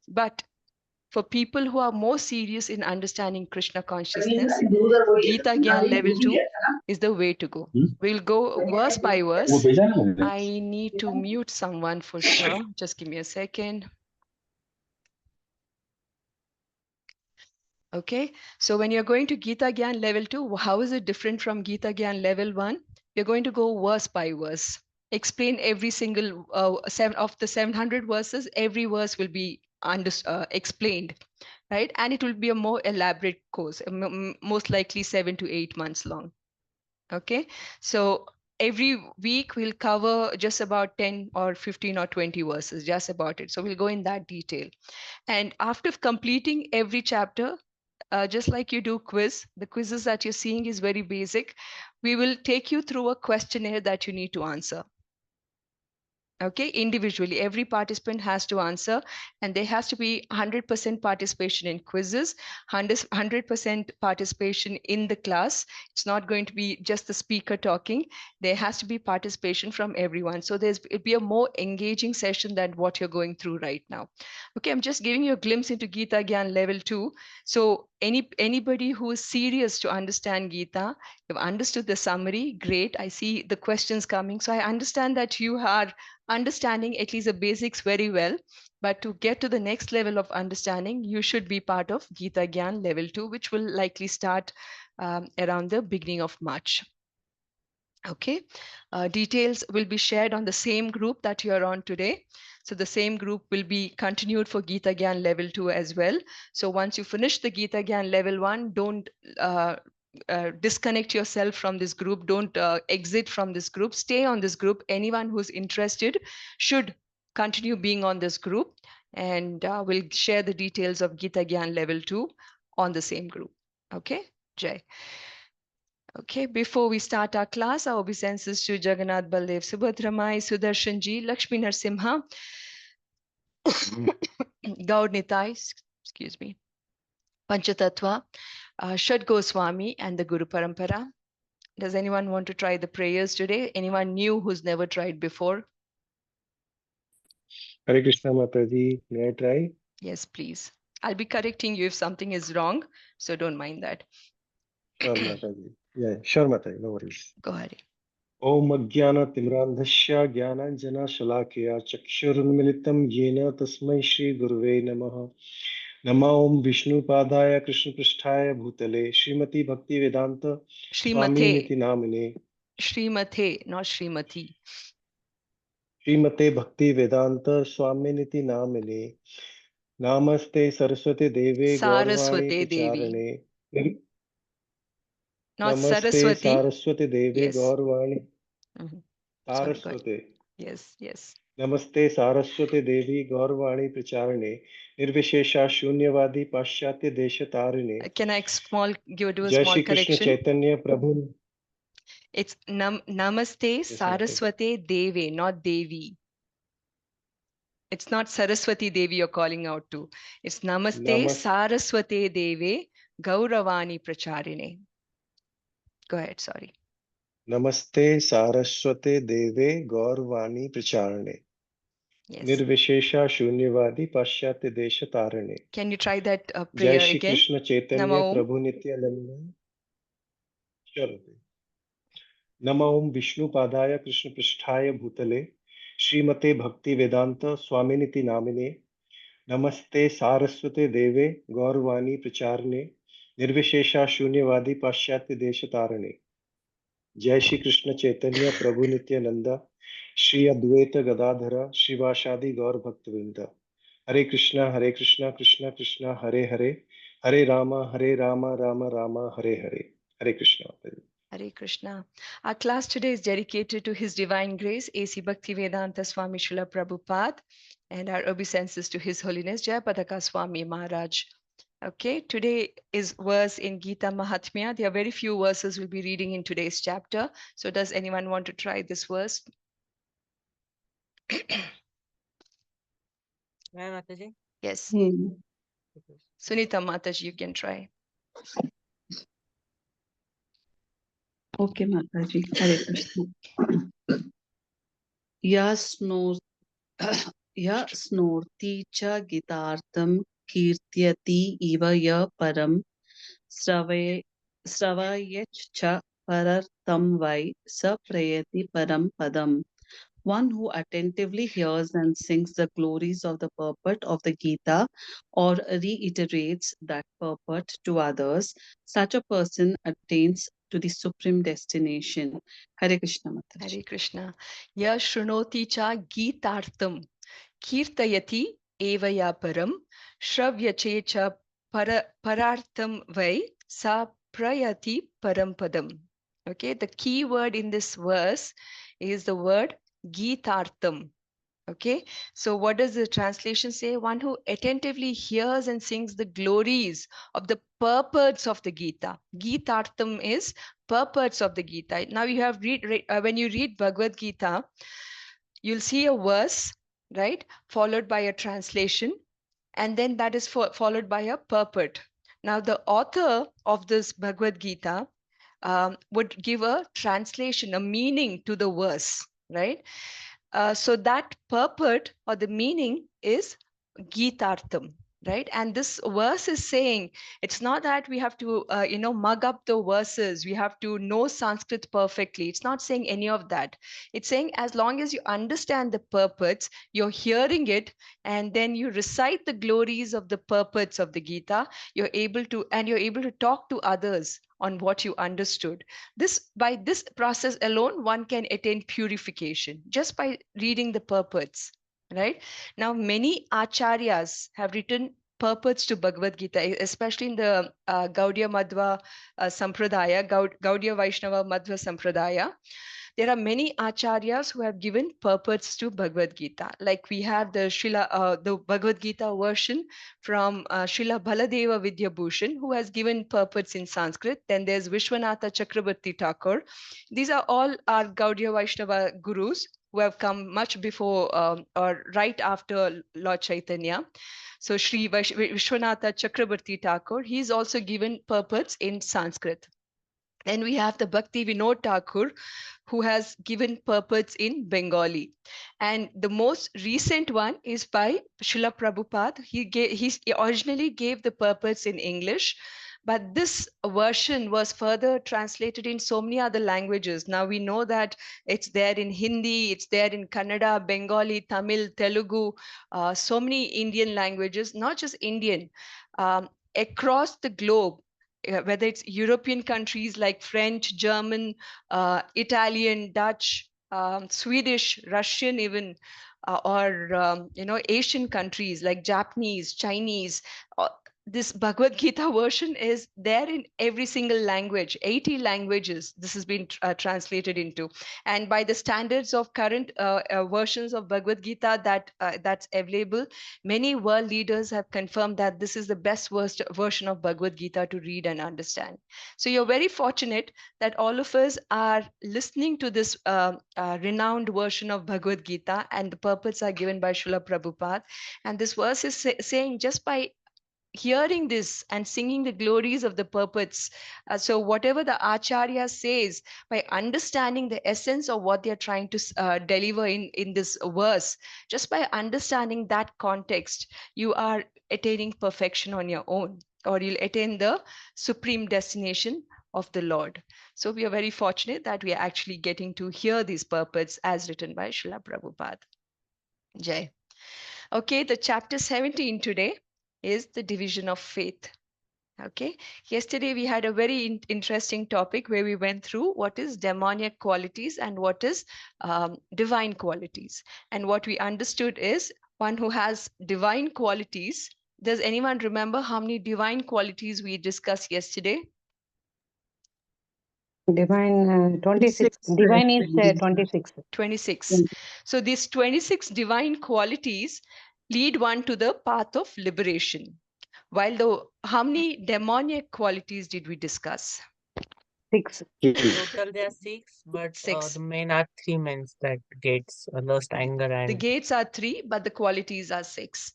But for people who are more serious in understanding Krishna consciousness, Gita Gyan level 2 is the way to go. We'll go verse by verse. I need to mute someone for sure. Just give me a second. Okay, so when you're going to Gita Gyan level 2, how is it different from Gita Gyan level 1? You're going to go verse by verse. Explain every single seven of the 700 verses. Every verse will be explained, right? And it will be a more elaborate course, most likely 7 to 8 months long. Okay, so every week we'll cover just about 10 or 15 or 20 verses, just about it. So we'll go in that detail. And after completing every chapter, just like you do quiz, the quizzes that you're seeing is very basic. We will take you through a questionnaire that you need to answer. Okay, individually, every participant has to answer, and there has to be 100% participation in quizzes, 100% participation in the class. It's not going to be just the speaker talking. There has to be participation from everyone. So it'll be a more engaging session than what you're going through right now. Okay, I'm just giving you a glimpse into Gita Gyan level 2. So anybody who is serious to understand Gita, you've understood the summary, great. I see the questions coming. So I understand that you are understanding at least the basics very well, but to get to the next level of understanding, you should be part of Gita Gyan level 2, which will likely start around the beginning of March. Okay, details will be shared on the same group that you're on today. So the same group will be continued for Gita Gyan level 2 as well. So once you finish the Gita Gyan level 1, don't disconnect yourself from this group. Don't exit from this group. Stay on this group. Anyone who's interested should continue being on this group, and we'll share the details of Gita Gyan level 2 on the same group. Okay, Jai. Okay, before we start our class, our obeisances to Jagannath Baldev Subhadramai, Sudarshan Ji, Lakshmi Narsimha, Gaud Nitai, excuse me, Panchatattva, Shad Goswami, and the Guru Parampara. Does anyone want to try the prayers today? Anyone new who's never tried before? Hare Krishna Mataji, may I try? Yes, please. I'll be correcting you if something is wrong, so don't mind that. Sure, Mataji. Yeah, sure, Mataji, no worries. Go ahead. Om Ajnana Timrandhasya Jnananjana Shalakya Chakshurunmilitam Yena Tasmai Shri Guruve Namaha. Nama Om Vishnu Padaya Krishna Pristhaya Bhutale Srimati Bhakti Vedanta Swami Niti Namine. Srimate, not Srimati. Srimate Bhakti Vedanta Swami Niti Namine. Namaste Saraswati Deve Gaurvani Pracharane. Not Namaste Saraswati. Saraswati Deve Yes. Gaurvani. Sorry, Saraswati. Yes, yes. Namaste Saraswati Devi Gaurvani Pracharane Nirvishesha Shunyavadi Paschatya Deshatarine. Can I do a Jai small Shri Krishna correction? Chaitanya Prabhu. It's Namaste Saraswati Deve, not Devi. It's not Saraswati Devi you're calling out to. It's Namaste Saraswati Deve Gauravani Pracharine. Go ahead, sorry. Namaste Saraswati Deve Gaurvani Pracharane. Yes. Nirvishesha Shunyavadi Paschatya Deshatarane. Can you try that Jai prayer Shri again? Krishna Chaitanya Prabhu Nityananda. Sure. Nama Om Vishnu Padaya Krishna Pristhaya Bhutale Srimate Bhakti Vedanta Swaminiti Namine. Namaste Saraswate Deve Gaurvani Pracharane Nirvishesha Shunyavadi Paschatya Deshatarane. Jai Shri Krishna Chaitanya Prabhu Nityananda Shri Advaita Gadadhara Shivashadi Gaur Bhaktavinda. Hare Krishna Krishna Krishna Hare Hare Hare Rama Rama Rama Hare Hare. Hare Krishna. Hare Krishna. Our class today is dedicated to His Divine Grace, A.C. Bhaktivedanta Swami Srila Prabhupada, and our obeisances to His Holiness Jayapadaka Swami Maharaj. Okay, today is verse in Gita Mahatmya. There are very few verses we'll be reading in today's chapter. So does anyone want to try this verse? Mataji? Yes. Sunita Mataji, you can try. Okay, Mataji. Hare Krishna. Yas knows Ya snorti cha gitartam kirtyati iva ya param sravayach cha parartam vai sa prayati param padam. One who attentively hears and sings the glories of the purport of the Gita or reiterates that purport to others, such a person attains to the supreme destination. Hare Krishna Mataji. Hare Krishna. Ya shrunoti cha gitartam kirtayati evaya param shravyache cha parartam vai sa prayati parampadam. Okay, the key word in this verse is the word gitartam. Okay, so what does the translation say? One who attentively hears and sings the glories of the purports of the Gita. Gitartam is purports of the Gita. Now you have when you read Bhagavad Gita, you'll see a verse, right, followed by a translation, and then that is followed by a purport. Now the author of this Bhagavad Gita would give a translation, a meaning to the verse, right? So that purport or the meaning is Gitartham, right? And this verse is saying it's not that we have to, mug up the verses. We have to know Sanskrit perfectly. It's not saying any of that. It's saying as long as you understand the purports, you're hearing it, and then you recite the glories of the purports of the Gita, you're able to talk to others on what you understood. By this process alone, one can attain purification just by reading the purports, right? Now, many acharyas have written purports to Bhagavad Gita, especially in the Gaudiya Madhva Sampradaya, Gaudiya Vaishnava Madhva Sampradaya. There are many acharyas who have given purports to Bhagavad Gita. Like we have the Bhagavad Gita version from Srila Baladeva Vidyabhushan, who has given purports in Sanskrit. Then there's Vishwanatha Chakrabarti Thakur. These are all our Gaudiya Vaishnava gurus who have come much before or right after Lord Chaitanya. So Sri Vishwanatha Chakrabarti Thakur, he's also given purports in Sanskrit. Then we have the Bhakti Vinod Thakur, who has given purports in Bengali. And the most recent one is by Srila Prabhupada. He originally gave the purports in English, but this version was further translated in so many other languages. Now we know that it's there in Hindi, it's there in Kannada, Bengali, Tamil, Telugu, so many Indian languages, not just Indian, across the globe. Whether it's European countries like French, German, Italian, Dutch, Swedish, Russian, even, or Asian countries like Japanese, Chinese. This Bhagavad Gita version is there in every single language, 80 languages this has been translated into. And by the standards of current versions of Bhagavad Gita that's available, many world leaders have confirmed that this is the best version of Bhagavad Gita to read and understand. So you're very fortunate that all of us are listening to this renowned version of Bhagavad Gita, and the purports are given by Srila Prabhupada. And this verse is saying just by hearing this and singing the glories of the purports. So whatever the Acharya says, by understanding the essence of what they're trying to deliver in this verse, just by understanding that context, you are attaining perfection on your own, or you'll attain the supreme destination of the Lord. So we are very fortunate that we are actually getting to hear these purports as written by Srila Prabhupada. Jai. Okay, the chapter 17 today is the division of faith. Okay, yesterday we had a very interesting topic where we went through what is demoniac qualities and what is divine qualities. And what we understood is one who has divine qualities. Does anyone remember how many divine qualities we discussed yesterday? Divine 26. Divine is 26. 26. So these 26 divine qualities lead one to the path of liberation. While how many demoniac qualities did we discuss? 6. Total there are 6, but 6. the main are 3 means that gates, lust, anger, and The gates are 3, but the qualities are 6.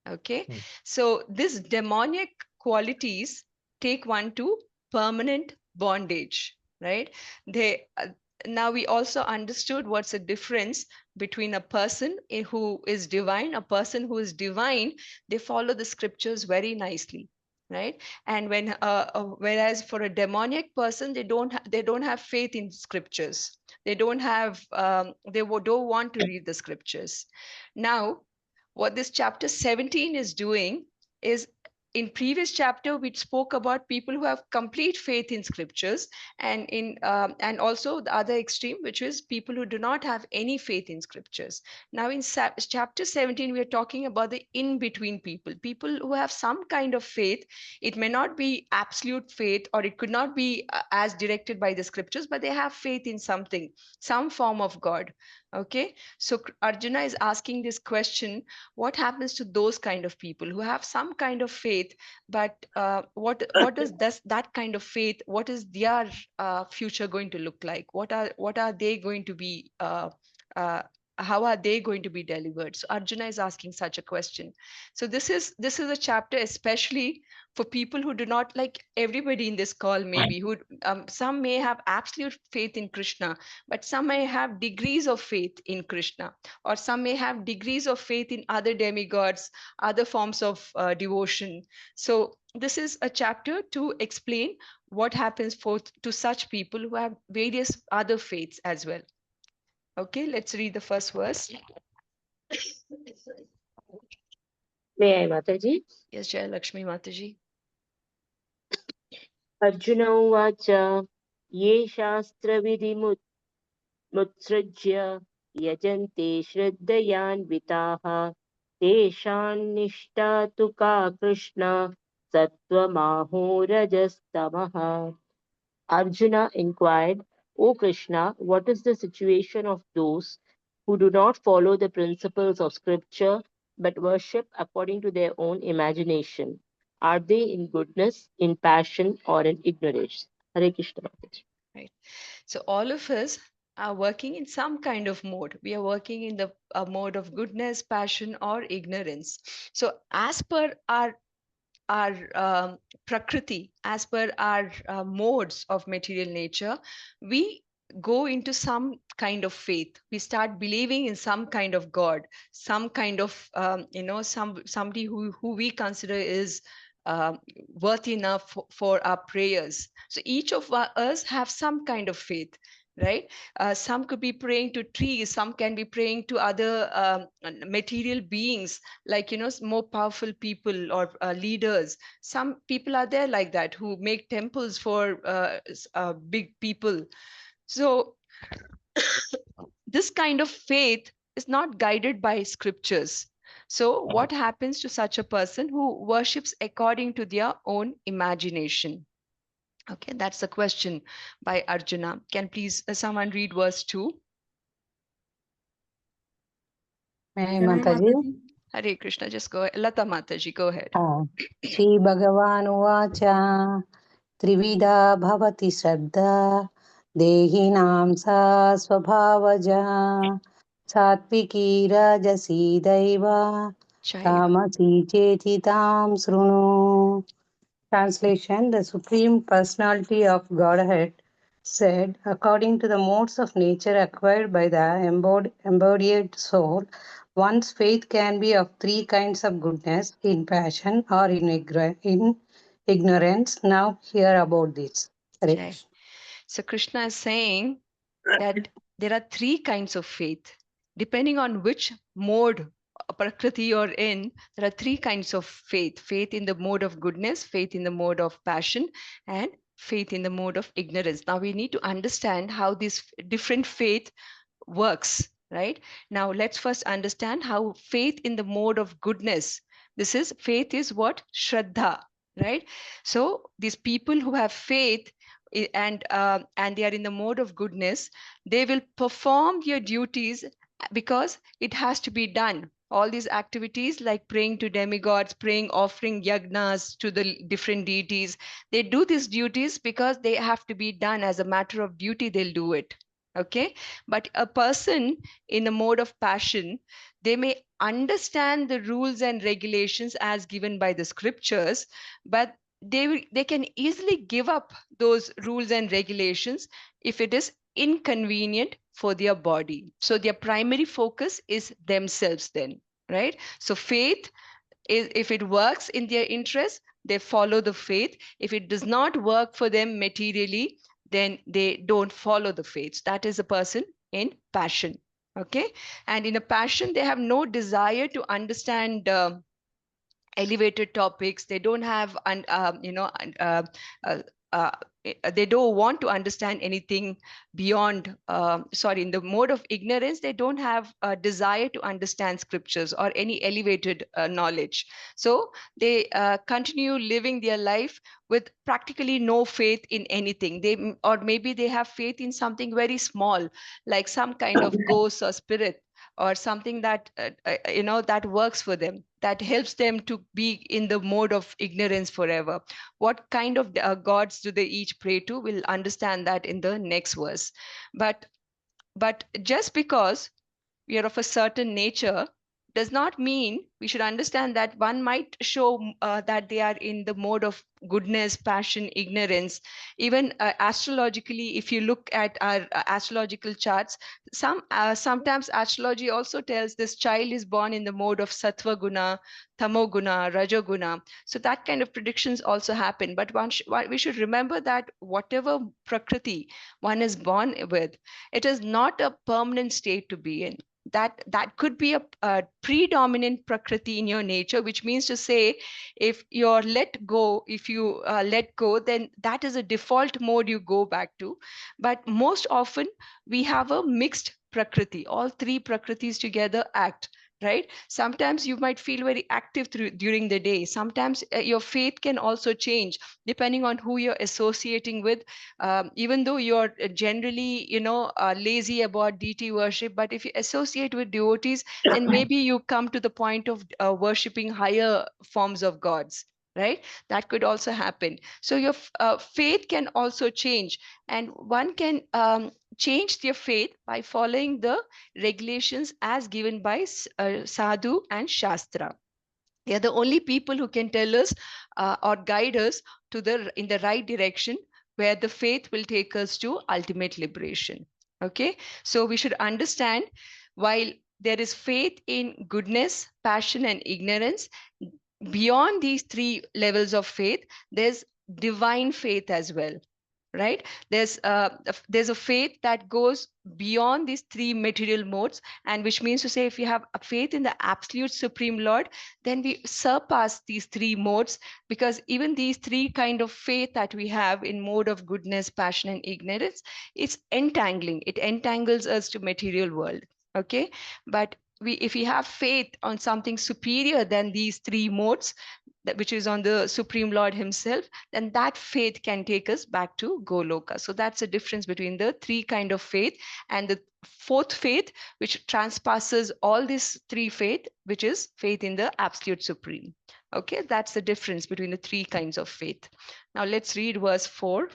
Okay. Hmm. So these demoniac qualities take one to permanent bondage, right? Now we also understood what's the difference between a person who is divine, a person who is divine, they follow the scriptures very nicely, right? And when whereas for a demoniac person, they don't have faith in scriptures. They don't have don't want to read the scriptures. Now, what this chapter 17 is doing is, in previous chapter we spoke about people who have complete faith in scriptures, and and also the other extreme, which is people who do not have any faith in scriptures. Now in chapter 17 we are talking about the in between people, people who have some kind of faith. It may not be absolute faith, or it could not be as directed by the scriptures, but they have faith in something, some form of God. Okay, so Arjuna is asking this question: what happens to those kind of people who have some kind of faith, but what does that kind of faith, what is their future going to look like? What are they going to be uh, how are they going to be delivered? So Arjuna is asking such a question. So this is a chapter especially for people who do not, like everybody in this call maybe, who some may have absolute faith in Krishna, but some may have degrees of faith in Krishna, or some may have degrees of faith in other demigods, other forms of devotion. So this is a chapter to explain what happens to such people who have various other faiths as well. Okay, let's read the first verse. May I, Mataji? Yes, Jai Lakshmi Mataji. Arjuna uvacha ye shastravidhimutsrajya yajante shraddhayanvitaha teshan nishta tu ka Krishna sattva rajastamaha. Arjuna inquired, O Krishna, what is the situation of those who do not follow the principles of scripture but worship according to their own imagination? Are they in goodness, in passion, or in ignorance? Hare Krishna. Mataji. Right. So all of us are working in some kind of mode. We are working in the mode of goodness, passion, or ignorance. So as per our prakriti, as per our modes of material nature, we go into some kind of faith. We start believing in some kind of God, some kind of somebody who we consider is worthy enough for our prayers. So each of us have some kind of faith, right? Some could be praying to trees, some can be praying to other material beings, like more powerful people or leaders. Some people are there like that, who make temples for big people. So this kind of faith is not guided by scriptures. So what happens to such a person who worships according to their own imagination? Okay, that's the question by Arjuna. Can please someone read verse 2? May I, Mataji? Hare Krishna, just go ahead. Lata Mataji, go ahead. Shri Bhagavan Uvacha Trivida Bhavati Shraddha Dehinam Sa Swabhavaja Satviki Rajasi Daiva Jai. Tamasi Cheti Tam Srunu. Translation: The Supreme Personality of Godhead said, according to the modes of nature acquired by the embodied soul, one's faith can be of three kinds of goodness, in passion or in ignorance. Now hear about this. Hare Jai. Krishna. So Krishna is saying that there are three kinds of faith. Depending on which mode, prakriti you're in, there are three kinds of faith. Faith in the mode of goodness, faith in the mode of passion, and faith in the mode of ignorance. Now we need to understand how this different faith works, right? Now let's first understand how faith in the mode of goodness. This is faith is what? Shraddha, right? So these people who have faith and they are in the mode of goodness, they will perform their duties because it has to be done. All these activities like praying to demigods, praying, offering yagnas to the different deities, they do these duties because they have to be done as a matter of duty. They'll do it. Okay, but a person in a mode of passion, they may understand the rules and regulations as given by the scriptures, but they can easily give up those rules and regulations if it is inconvenient for their body. So their primary focus is themselves then, right? So faith is, if it works in their interest, they follow the faith. If it does not work for them materially, then they don't follow the faith. That is a person in passion. Okay. And in a passion, they have no desire to understand elevated topics. They don't have uh, uh, uh, they don't want to understand anything beyond sorry, in the mode of ignorance, they don't have a desire to understand scriptures or any elevated knowledge. So they continue living their life with practically no faith in anything. They, or maybe they have faith in something very small, like some kind of ghost or spirit, or something that that works for them, that helps them to be in the mode of ignorance forever. What kind of gods do they each pray to? We'll understand that in the next verse. But just because we are of a certain nature does not mean we should understand that one might show that they are in the mode of goodness, passion, ignorance. Even astrologically, if you look at our astrological charts, sometimes astrology also tells this child is born in the mode of sattva guna, tamo guna, rajo guna. So that kind of predictions also happen. But we should remember that whatever prakriti one is born with, it is not a permanent state to be in. That could be a predominant prakriti in your nature, which means to say, if you're let go, if you let go, then that is a default mode you go back to. But most often we have a mixed prakriti. All three prakritis together act, right? Sometimes you might feel very active during the day. Sometimes your faith can also change depending on who you're associating with. Even though you're generally lazy about deity worship, but if you associate with devotees, then maybe you come to the point of worshipping higher forms of gods, right? That could also happen. So your faith can also change, and one can change their faith by following the regulations as given by sadhu and shastra. They are the only people who can tell us or guide us to the in the right direction, where the faith will take us to ultimate liberation. Okay, so we should understand, while there is faith in goodness, passion, and ignorance, beyond these three levels of faith, there's divine faith as well, right? There's a faith that goes beyond these three material modes, and which means to say, if you have a faith in the absolute supreme Lord, then we surpass these three modes, because even these three kind of faith that we have in mode of goodness, passion, and ignorance, it's entangling. It entangles us to material world. Okay, but if we have faith on something superior than these three modes, which is on the Supreme Lord himself, then that faith can take us back to Goloka. So that's the difference between the three kind of faith and the fourth faith, which transpasses all these three faith, which is faith in the absolute supreme. Okay, that's the difference between the three kinds of faith. Now let's read verse 4.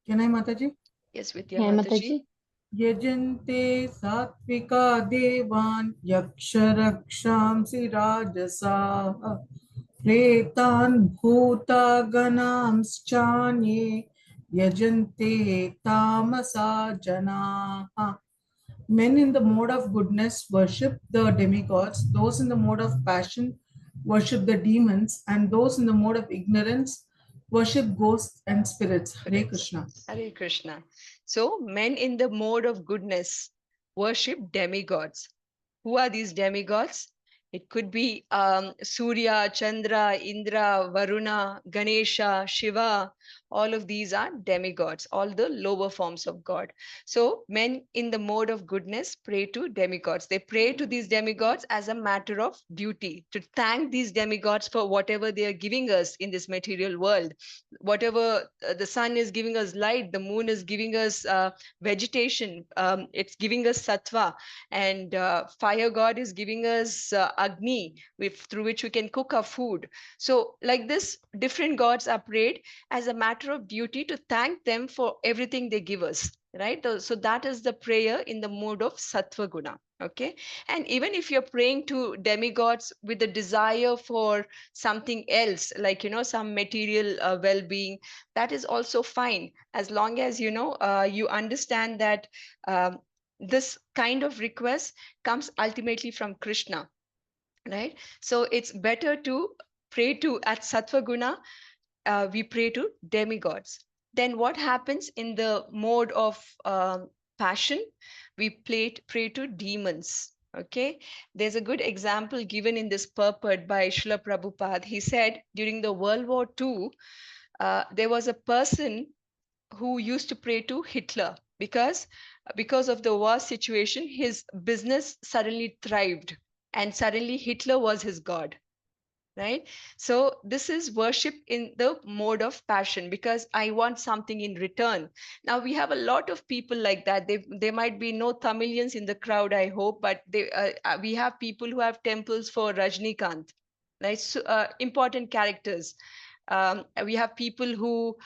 Can I, Mataji? Yes, Vidya Mataji. Yajante satvika devan yaksharakshamsi rajasa pretan bhuta ganamschanye yajante tamasa janaha. Men in the mode of goodness worship the demigods, those in the mode of passion worship the demons, and those in the mode of ignorance worship ghosts and spirits. Hare Krishna. Hare Krishna. So men in the mode of goodness worship demigods. Who are these demigods? It could be Surya, Chandra, Indra, Varuna, Ganesha, Shiva. All of these are demigods, all the lower forms of God. So men in the mode of goodness pray to demigods. They pray to these demigods as a matter of duty, to thank these demigods for whatever they are giving us in this material world. Whatever the sun is giving us light, the moon is giving us vegetation, it's giving us sattva, and fire god is giving us Agni, through which we can cook our food. So like this, different gods are prayed as a matter of duty to thank them for everything they give us, right? So that is the prayer in the mode of sattva guna. Okay. And even if you're praying to demigods with the desire for something else, like, some material well-being, that is also fine, as long as, you understand that um, this kind of request comes ultimately from Krishna, right? So it's better to pray to, at sattva guna, we pray to demigods. Then what happens in the mode of passion? We pray to demons. Okay, there's a good example given in this purport by Srila Prabhupada. He said during the World War II, there was a person who used to pray to Hitler because of the war situation, his business suddenly thrived, and suddenly Hitler was his god, right? So this is worship in the mode of passion, because I want something in return. Now we have a lot of people like that. There might be no Tamilians in the crowd, I hope, but we have people who have temples for Rajnikant, right? So, important characters. We have people who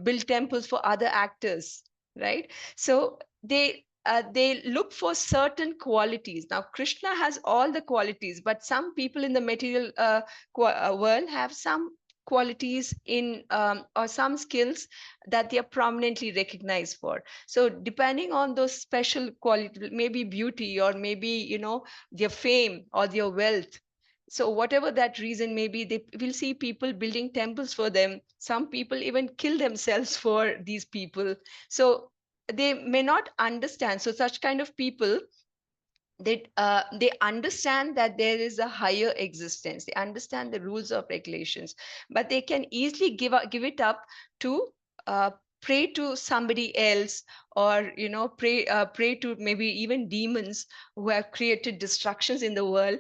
build temples for other actors, right? So they look for certain qualities. Now Krishna has all the qualities, but some people in the material world have some qualities in or some skills that they are prominently recognized for. So depending on those special qualities, maybe beauty, or maybe their fame or their wealth, so whatever that reason may be, they will see people building temples for them. Some people even kill themselves for these people. So they may not understand. So such kind of people, they understand that there is a higher existence. They understand the rules of regulations, but they can easily give it up to uh, pray to somebody else, or pray to maybe even demons who have created destructions in the world,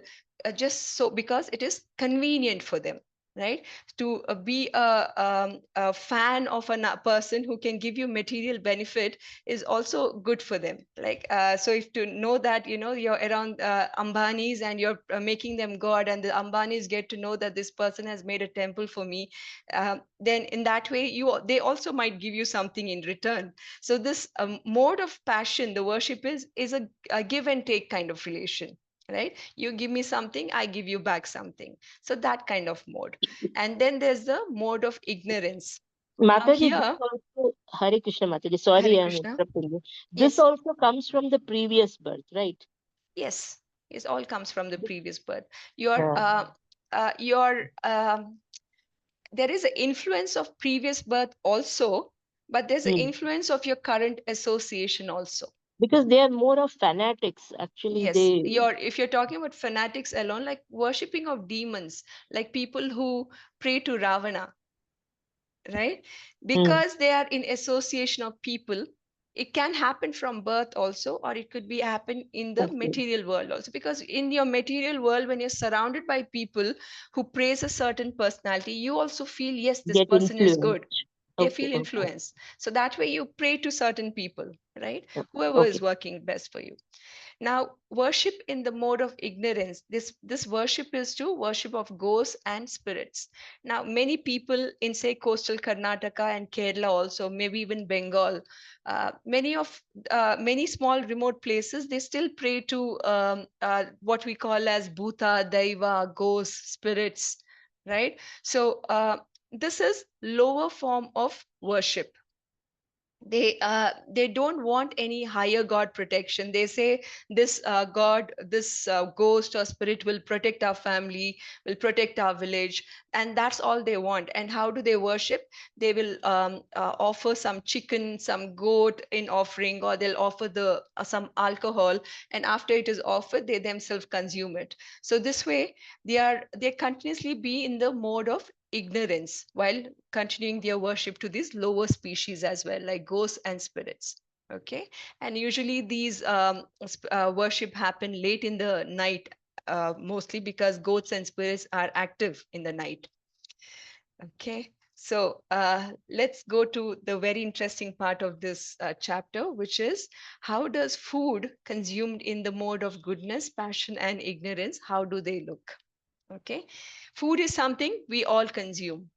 just so because it is convenient for them, right? To be a fan of a person who can give you material benefit is also good for them. Like, so if to know that, you're around Ambanis, and you're making them God, and the Ambanis get to know that this person has made a temple for me, then in that way, they also might give you something in return. So this mode of passion, the worship is a give and take kind of relation, right? You give me something, I give you back something. So that kind of mode. And then there's the mode of ignorance. Now Mataji, this here, also, Hare Krishna Mataji, sorry Hare I'm Krishna. interrupting you. This Yes. also comes from the previous birth, right? Yes, it all comes from the previous birth. Your Uh, your there is an influence of previous birth also, but there's an hmm. influence of your current association also. Because they are more of fanatics, actually. Yes, They if you're talking about fanatics alone, like worshipping of demons, like people who pray to Ravana, right? hmm. Because they are in association of people. It can happen from birth also, or it could be happen in the Okay. material world also. Because in your material world, when you're surrounded by people who praise a certain personality, you also feel, yes, this Get person is influenced. good. They Okay, feel okay, influence. So that way you pray to certain people, right? okay, Whoever okay. is working best for you. Now, worship in the mode of ignorance. This worship is to worship of ghosts and spirits. Now, many people in, say, coastal Karnataka and Kerala also, maybe even Bengal, many small remote places, they still pray to what we call as Bhuta, Daiva, ghosts, spirits, right? So this is lower form of worship. They don't want any higher god protection. They say this god, this ghost or spirit will protect our family, will protect our village, and that's all they want. And how do they worship? They will offer some chicken, some goat in offering, or they'll offer the some alcohol, and after it is offered, they themselves consume it. So this way they continuously be in the mode of ignorance while continuing their worship to these lower species as well, like ghosts and spirits. Okay. And usually these worship happen late in the night, mostly because ghosts and spirits are active in the night. Okay. So let's go to the very interesting part of this chapter, which is how does food consumed in the mode of goodness, passion, and ignorance, how do they look? Okay. Food is something we all consume.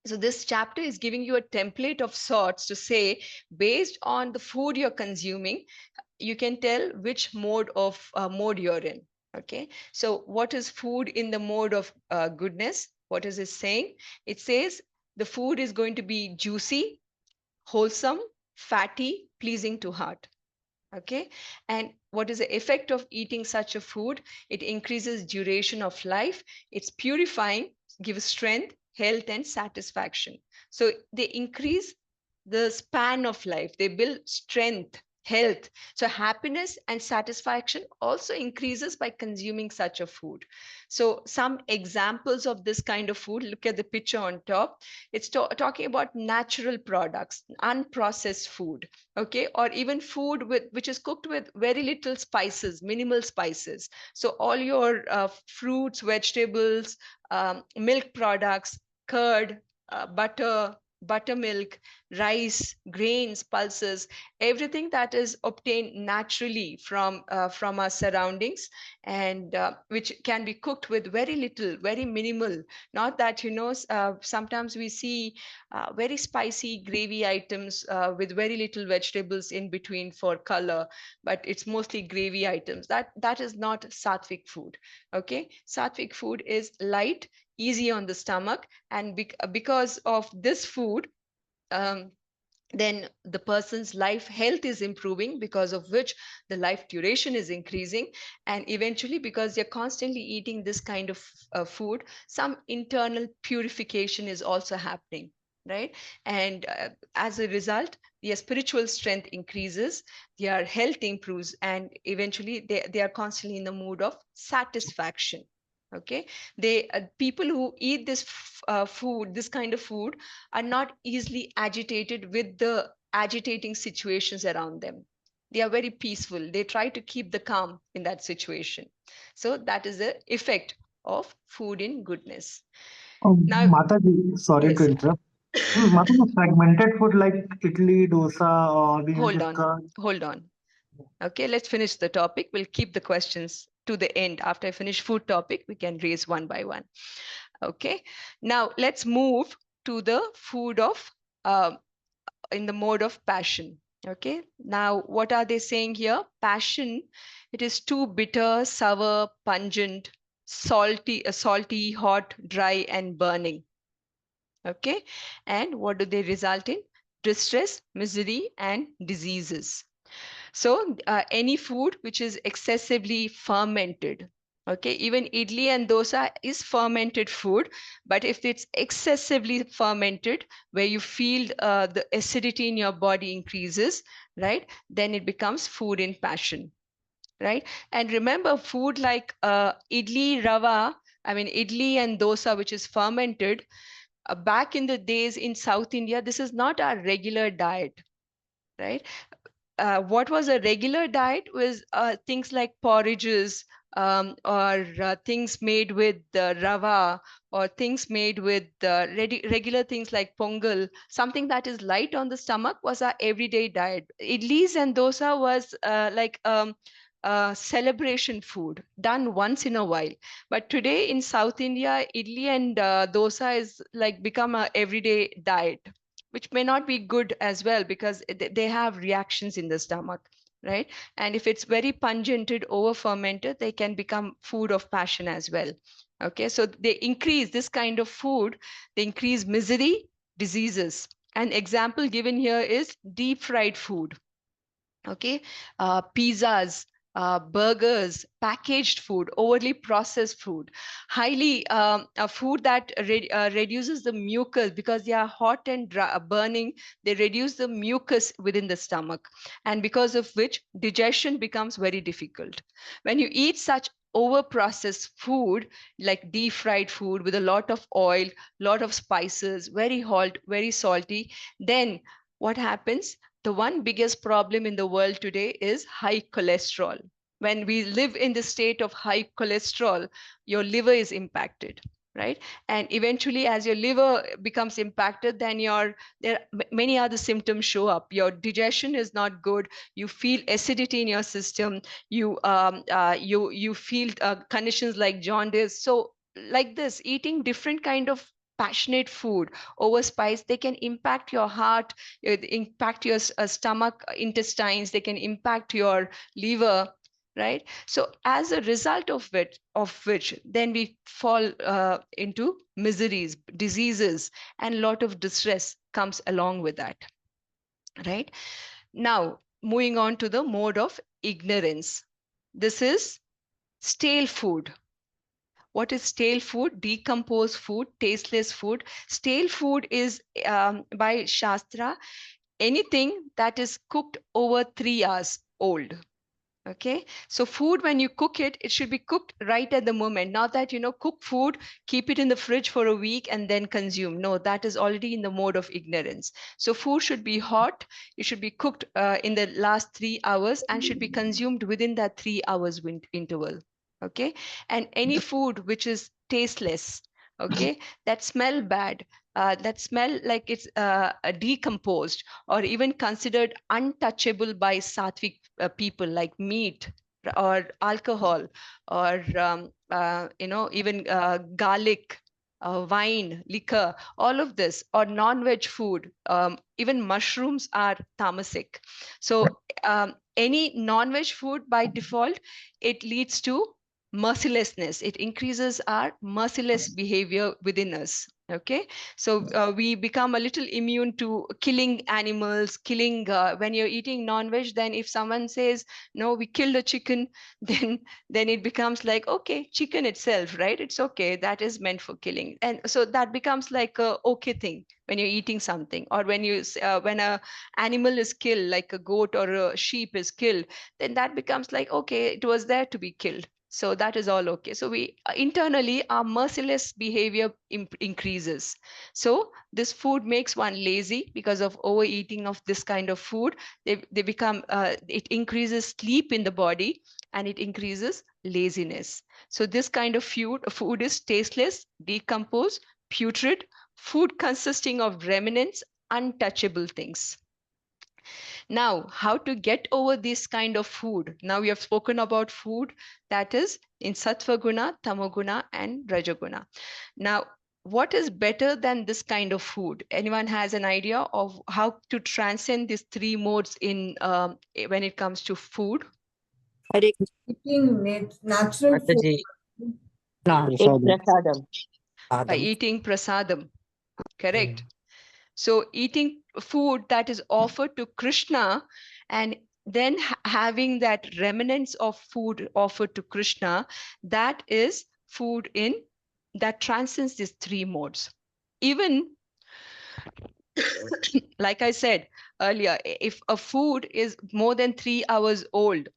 So this chapter is giving you a template of sorts to say, based on the food you're consuming, you can tell which mode you're in. Okay, so what is food in the mode of goodness? What is it saying? It says the food is going to be juicy, wholesome, fatty, pleasing to heart. Okay, and what is the effect of eating such a food? It increases duration of life, it's purifying, gives strength, health, and satisfaction. So they increase the span of life, they build strength, health. So happiness and satisfaction also increases by consuming such a food. So some examples of this kind of food, look at the picture on top. It's talking about natural products, unprocessed food, okay, or even food which is cooked with very little spices, minimal spices. So all your fruits, vegetables, milk products, curd, butter, buttermilk, rice, grains, pulses, everything that is obtained naturally from our surroundings, and which can be cooked with very little, very minimal. Not that, sometimes we see very spicy gravy items with very little vegetables in between for color, but it's mostly gravy items. That is not sattvic food. Okay, sattvic food is light, easy on the stomach, and because of this food, um, then the person's life health is improving, because of which the life duration is increasing. And eventually, because you're constantly eating this kind of food, some internal purification is also happening, right? And as a result, their spiritual strength increases, their health improves, and eventually they are constantly in the mood of satisfaction. Okay, they people who eat this food, this kind of food, are not easily agitated with the agitating situations around them. They are very peaceful. They try to keep the calm in that situation. So that is the effect of food in goodness. Now, Mataji, sorry to yes, interrupt. Mataji, fragmented food like idli, dosa, or we can hold on, discuss. hold on. Okay, let's finish the topic. We'll keep the questions to the end. After I finish food topic, we can raise one by one. Okay, now let's move to the food of in the mode of passion. Okay, now what are they saying here? Passion, it is too bitter, sour, pungent, salty, hot, dry, and burning. Okay, and what do they result in? Distress, misery, and diseases. So any food which is excessively fermented, okay, even idli and dosa is fermented food, but if it's excessively fermented, where you feel the acidity in your body increases, right, then it becomes food in passion, right? And remember, food like idli rava, I mean idli and dosa, which is fermented, back in the days in South India, this is not our regular diet, right? What was a regular diet was things like porridges, or things made with rava, or things made with regular things like pongal. Something that is light on the stomach was our everyday diet. Idlis and dosa was like celebration food done once in a while. But today in South India, idli and dosa is like become a everyday diet, which may not be good as well, because they have reactions in the stomach, right? And if it's very pungented, over fermented, they can become food of passion as well. Okay, so they increase this kind of food, they increase misery, diseases. An example given here is deep fried food. Okay, pizzas, burgers, packaged food, overly processed food, highly food that reduces the mucus, because they are hot and dry, burning. They reduce the mucus within the stomach, and because of which digestion becomes very difficult. When you eat such over processed food, like deep fried food with a lot of oil, lot of spices, very hot, very salty, then what happens? The one biggest problem in the world today is high cholesterol. When we live in the state of high cholesterol, your liver is impacted. right? And eventually, as your liver becomes impacted, then there are many other symptoms show up. Your digestion is not good. You feel acidity in your system. You feel conditions like jaundice. So like this, eating different kind of passionate food over spice, they can impact your heart, impact your stomach, intestines, they can impact your liver, right? So as a result of which then we fall into miseries, diseases, and a lot of distress comes along with that, right? Now, moving on to the mode of ignorance. This is stale food. What is stale food? Decomposed food, tasteless food. Stale food is, by Shastra, anything that is cooked over 3 hours old. Okay, so food, when you cook it, it should be cooked right at the moment. Not that, cook food, keep it in the fridge for a week and then consume. No, that is already in the mode of ignorance. So food should be hot. It should be cooked in the last 3 hours and should be consumed within that 3 hours interval. Okay, and any food which is tasteless, okay, that smell bad, that smell like it's decomposed, or even considered untouchable by sattvic people, like meat or alcohol, or even garlic, wine, liquor, all of this, or non-veg food, even mushrooms are tamasic. So any non-veg food by default, it leads to mercilessness. It increases our merciless behavior within us. Okay, so we become a little immune to killing animals, killing, when you're eating non-veg, then if someone says, no, we killed a chicken, then it becomes like, okay, chicken itself, right? It's okay, that is meant for killing. And so that becomes like a okay thing when you're eating something. Or when a animal is killed, like a goat or a sheep is killed, then that becomes like, okay, it was there to be killed, so that is all okay. So we internally, our merciless behavior increases. So this food makes one lazy because of overeating of this kind of food. They become, it increases sleep in the body, and it increases laziness. So this kind of food is tasteless, decomposed, putrid, food consisting of remnants, untouchable things. Now, how to get over this kind of food? Now we have spoken about food that is in Sattva Guna, Tamoguna, and Rajaguna. Now, what is better than this kind of food? Anyone has an idea of how to transcend these three modes in when it comes to food? Eating natural food. Mataji, Take prasadam. By eating prasadam, correct? Mm. So eating food that is offered to Krishna, and then having that remnants of food offered to Krishna, that is food that transcends these three modes. Even like I said earlier, if a food is more than 3 hours old,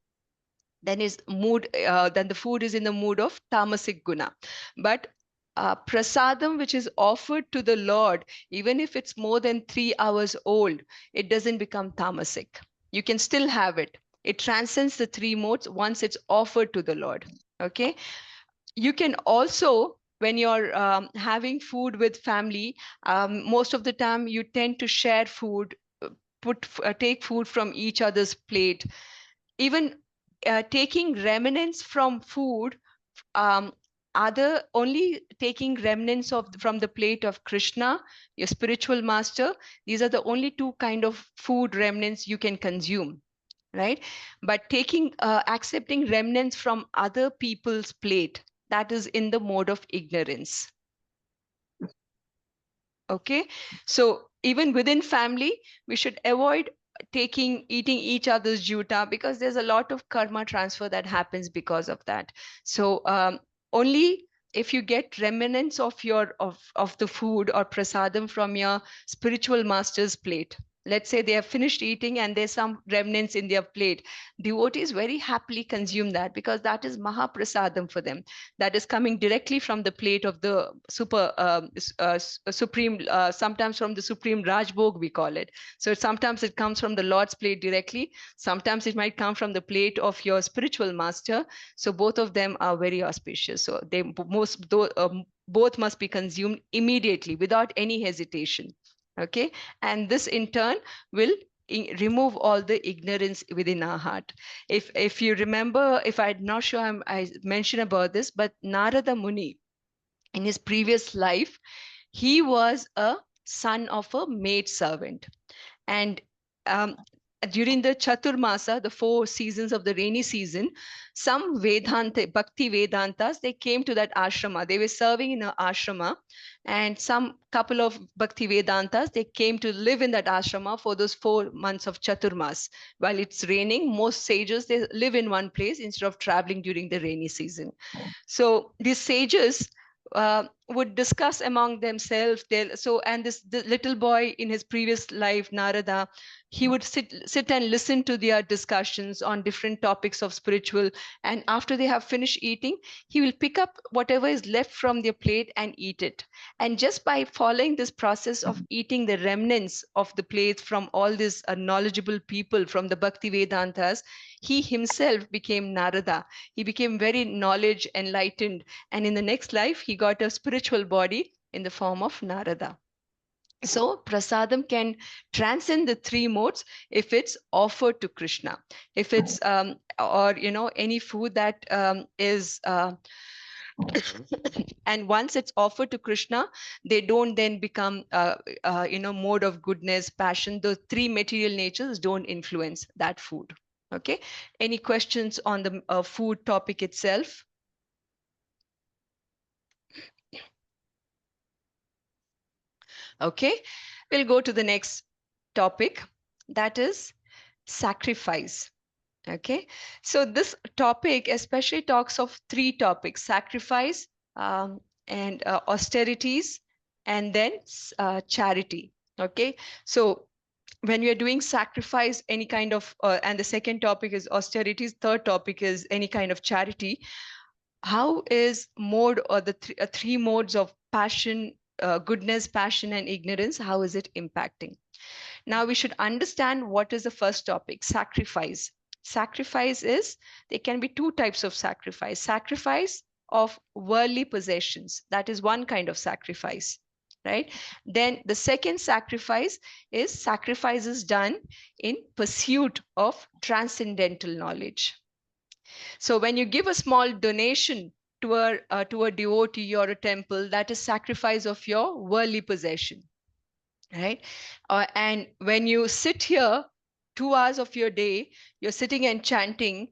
then the food is in the mood of tamasic guna. But prasadam, which is offered to the Lord, even if it's more than 3 hours old, it doesn't become tamasic. You can still have it. It transcends the three modes once it's offered to the Lord. Okay. You can also, when you're having food with family, most of the time you tend to share food, take food from each other's plate. Even taking remnants from food, only taking remnants from the plate of Krishna, your spiritual master. These are the only two kind of food remnants you can consume, right? But accepting remnants from other people's plate, that is in the mode of ignorance. Okay, so even within family, we should avoid eating each other's juta, because there's a lot of karma transfer that happens because of that. So only if you get remnants of the food or prasadam from your spiritual master's plate. Let's say they have finished eating and there's some remnants in their plate. Devotees very happily consume that, because that is mahaprasadam for them. That is coming directly from the plate of the supreme, sometimes from the supreme Rajbhog, we call it. So sometimes it comes from the Lord's plate directly. Sometimes it might come from the plate of your spiritual master. So both of them are very auspicious. So both must be consumed immediately without any hesitation. Okay, and this in turn will remove all the ignorance within our heart. If you remember, if I'm not sure I mentioned about this, but Narada Muni, in his previous life, he was a son of a maid servant. And during the Chaturmasa, the 4 seasons of the rainy season, some Vedanta, Bhakti Vedantas, they came to that ashrama. They were serving in an ashrama, and some couple of Bhakti Vedantas, they came to live in that ashrama for those 4 months of Chaturmas. While it's raining, most sages, they live in one place instead of traveling during the rainy season. So these sages would discuss among themselves. And the little boy in his previous life, Narada, he would sit and listen to their discussions on different topics of spiritual. And after they have finished eating, he will pick up whatever is left from their plate and eat it. And just by following this process of eating the remnants of the plates from all these knowledgeable people from the Bhakti Vedantas, he himself became Narada. He became very knowledge enlightened. And in the next life, he got a spiritual body in the form of Narada. So prasadam can transcend the 3 modes if it's offered to Krishna. If it's or any food that is and once it's offered to Krishna, they don't then become mode of goodness, passion. The 3 material natures don't influence that food. Okay, any questions on the food topic itself? Okay, we'll go to the next topic, that is sacrifice. Okay, so this topic especially talks of 3 topics: sacrifice, and austerities, and then charity. Okay, so when you're doing sacrifice, any kind of and the second topic is austerities, third topic is any kind of charity, how is mode or the 3 modes of passion, goodness, passion, and ignorance, how is it impacting? Now we should understand what is the first topic, sacrifice. Sacrifice is, there can be 2 types of sacrifice. Sacrifice of worldly possessions, that is one kind of sacrifice, right? Then the second sacrifice is sacrifices done in pursuit of transcendental knowledge. So when you give a small donation to a devotee or a temple, that is sacrifice of your worldly possession, right? And when you sit here 2 hours of your day, you're sitting and chanting,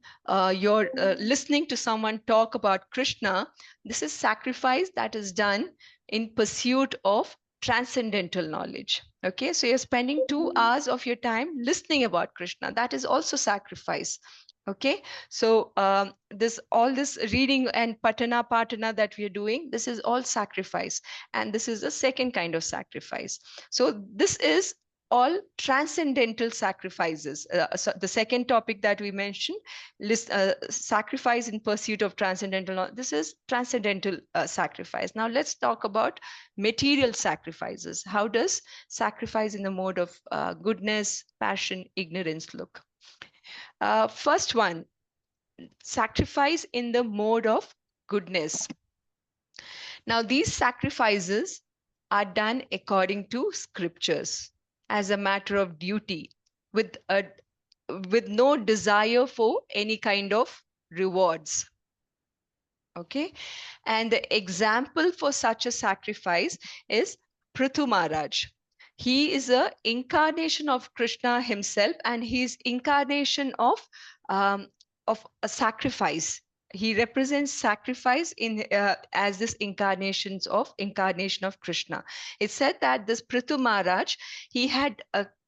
you're listening to someone talk about Krishna, this is sacrifice that is done in pursuit of transcendental knowledge. Okay, so you're spending 2 hours of your time listening about Krishna, that is also sacrifice. Okay, so all this reading and patana that we are doing, this is all sacrifice, and this is the second kind of sacrifice. So this is all transcendental sacrifices. So the second topic that we mentioned, sacrifice in pursuit of transcendental, this is transcendental sacrifice. Now let's talk about material sacrifices. How does sacrifice in the mode of goodness, passion, ignorance look? First one, sacrifice in the mode of goodness. Now, these sacrifices are done according to scriptures as a matter of duty, with no desire for any kind of rewards. Okay, and the example for such a sacrifice is Prithu Maharaj. He is an incarnation of Krishna himself, and he is incarnation of a sacrifice. He represents sacrifice in as this incarnation of Krishna. It said that this Prithu Maharaj, he had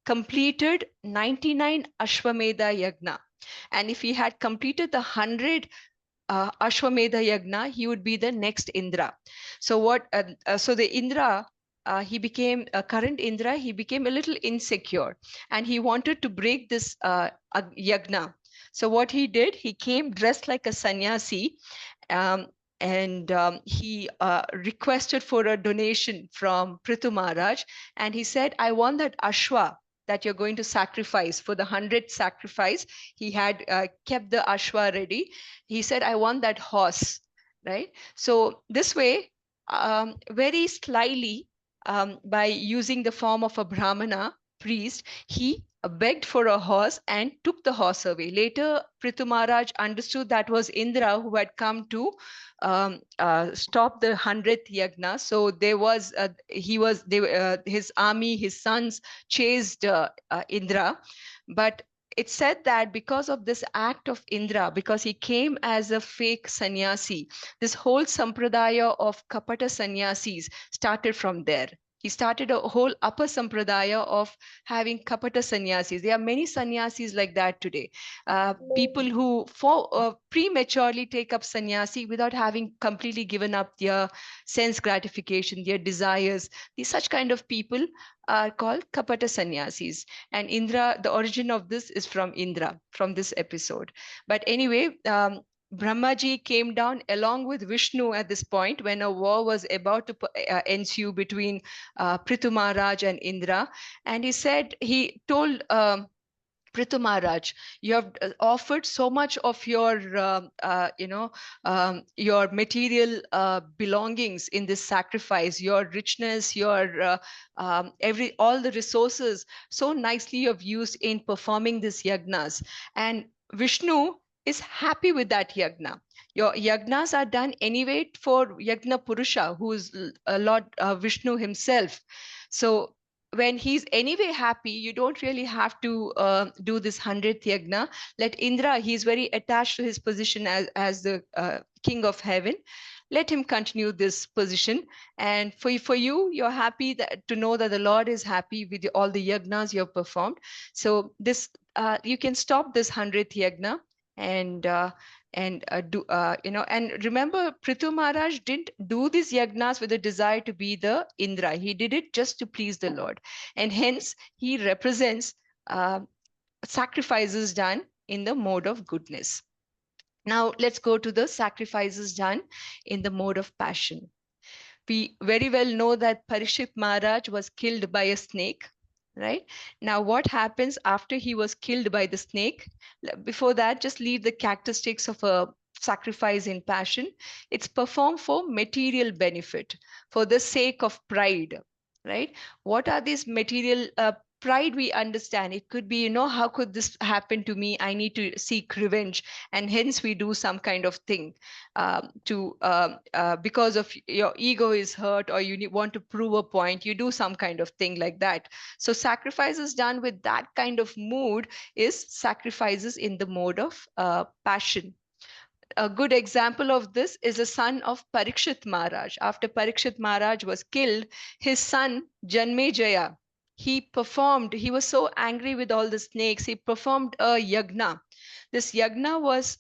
completed 99 Ashwamedha Yagna, and if he had completed the 100 Ashwamedha Yagna, he would be the next Indra. So so the Indra, he became a current Indra, he became a little insecure, and he wanted to break this Yagna. So what he did, he came dressed like a sannyasi, and he requested for a donation from Prithu Maharaj, and he said, I want that Ashwa that you're going to sacrifice for the 100 sacrifice. He had kept the Ashwa ready. He said, I want that horse, right? So this way, very slyly, by using the form of a Brahmana priest, he begged for a horse and took the horse away. Later, Prithu Maharaj understood that was Indra who had come to stop the 100th yagna. So there was his army, his sons chased Indra, but it's said that because of this act of Indra, because he came as a fake sannyasi, this whole sampradaya of kapata sannyasis started from there. He started a whole upper sampradaya of having kapata sannyasis. There are many sannyasis like that today. People who prematurely take up sannyasi without having completely given up their sense gratification, their desires. These such kind of people are called kapata sannyasis. And Indra, the origin of this is from Indra, from this episode. But anyway, Brahmaji came down along with Vishnu at this point when a war was about to ensue between Prithu Maharaj and Indra. And he told Prithu Maharaj, you have offered so much of your material belongings in this sacrifice, your richness, your all the resources so nicely you have used in performing this yagnas. And Vishnu is happy with that yagna. Your yagnas are done anyway for Yagna Purusha, who is Lord Vishnu himself. So when he's anyway happy, you don't really have to do this 100th yagna. Let Indra, he's very attached to his position as the king of heaven. Let him continue this position. And for you, you're happy to know that the Lord is happy with all the yagnas you have performed. So this you can stop this 100th yagna and and remember, Prithu Maharaj didn't do these yagnas with a desire to be the Indra. He did it just to please the Lord, and hence he represents sacrifices done in the mode of goodness. Now let's go to the sacrifices done in the mode of passion. We very well know that Parikshit Maharaj was killed by a snake, right? Now, what happens after he was killed by the snake? Before that, just leave the characteristics of a sacrifice in passion. It's performed for material benefit, for the sake of pride, right? What are these material pride? We understand it could be, how could this happen to me? I need to seek revenge, and hence we do some kind of thing because of your ego is hurt, or you want to prove a point. You do some kind of thing like that. So sacrifices done with that kind of mood is sacrifices in the mode of passion. A good example of this is a son of Parikshit Maharaj. After Parikshit Maharaj was killed, his son Janmejaya, he was so angry with all the snakes, he performed a yagna. This yagna was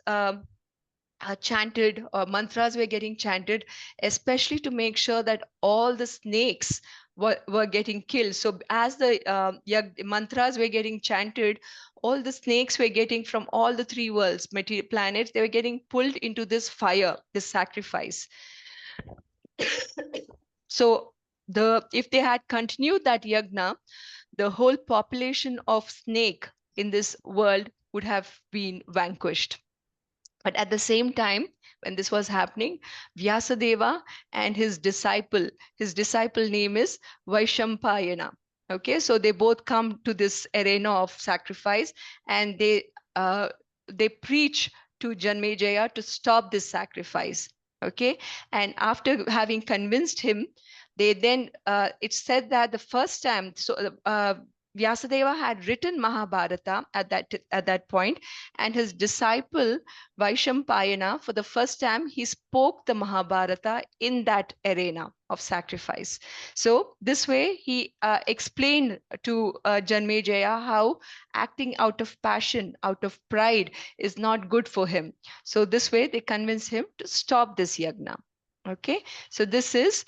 chanted, or mantras were getting chanted, especially to make sure that all the snakes were getting killed. So as the mantras were getting chanted, all the snakes were getting from all the three worlds, material planets, they were getting pulled into this fire, this sacrifice. So if they had continued that yagna, the whole population of snake in this world would have been vanquished. But at the same time, when this was happening, Vyasadeva and his disciple name is Vaishampayana. Okay, so they both come to this arena of sacrifice, and they preach to Janmejaya to stop this sacrifice. Okay, and after having convinced him, they then it's said that the first time, Vyasadeva had written Mahabharata at that point, and his disciple Vaishampayana, for the first time, he spoke the Mahabharata in that arena of sacrifice. So this way, he explained to Janmejaya how acting out of passion, out of pride, is not good for him. So this way, they convince him to stop this yagna. Okay, so this is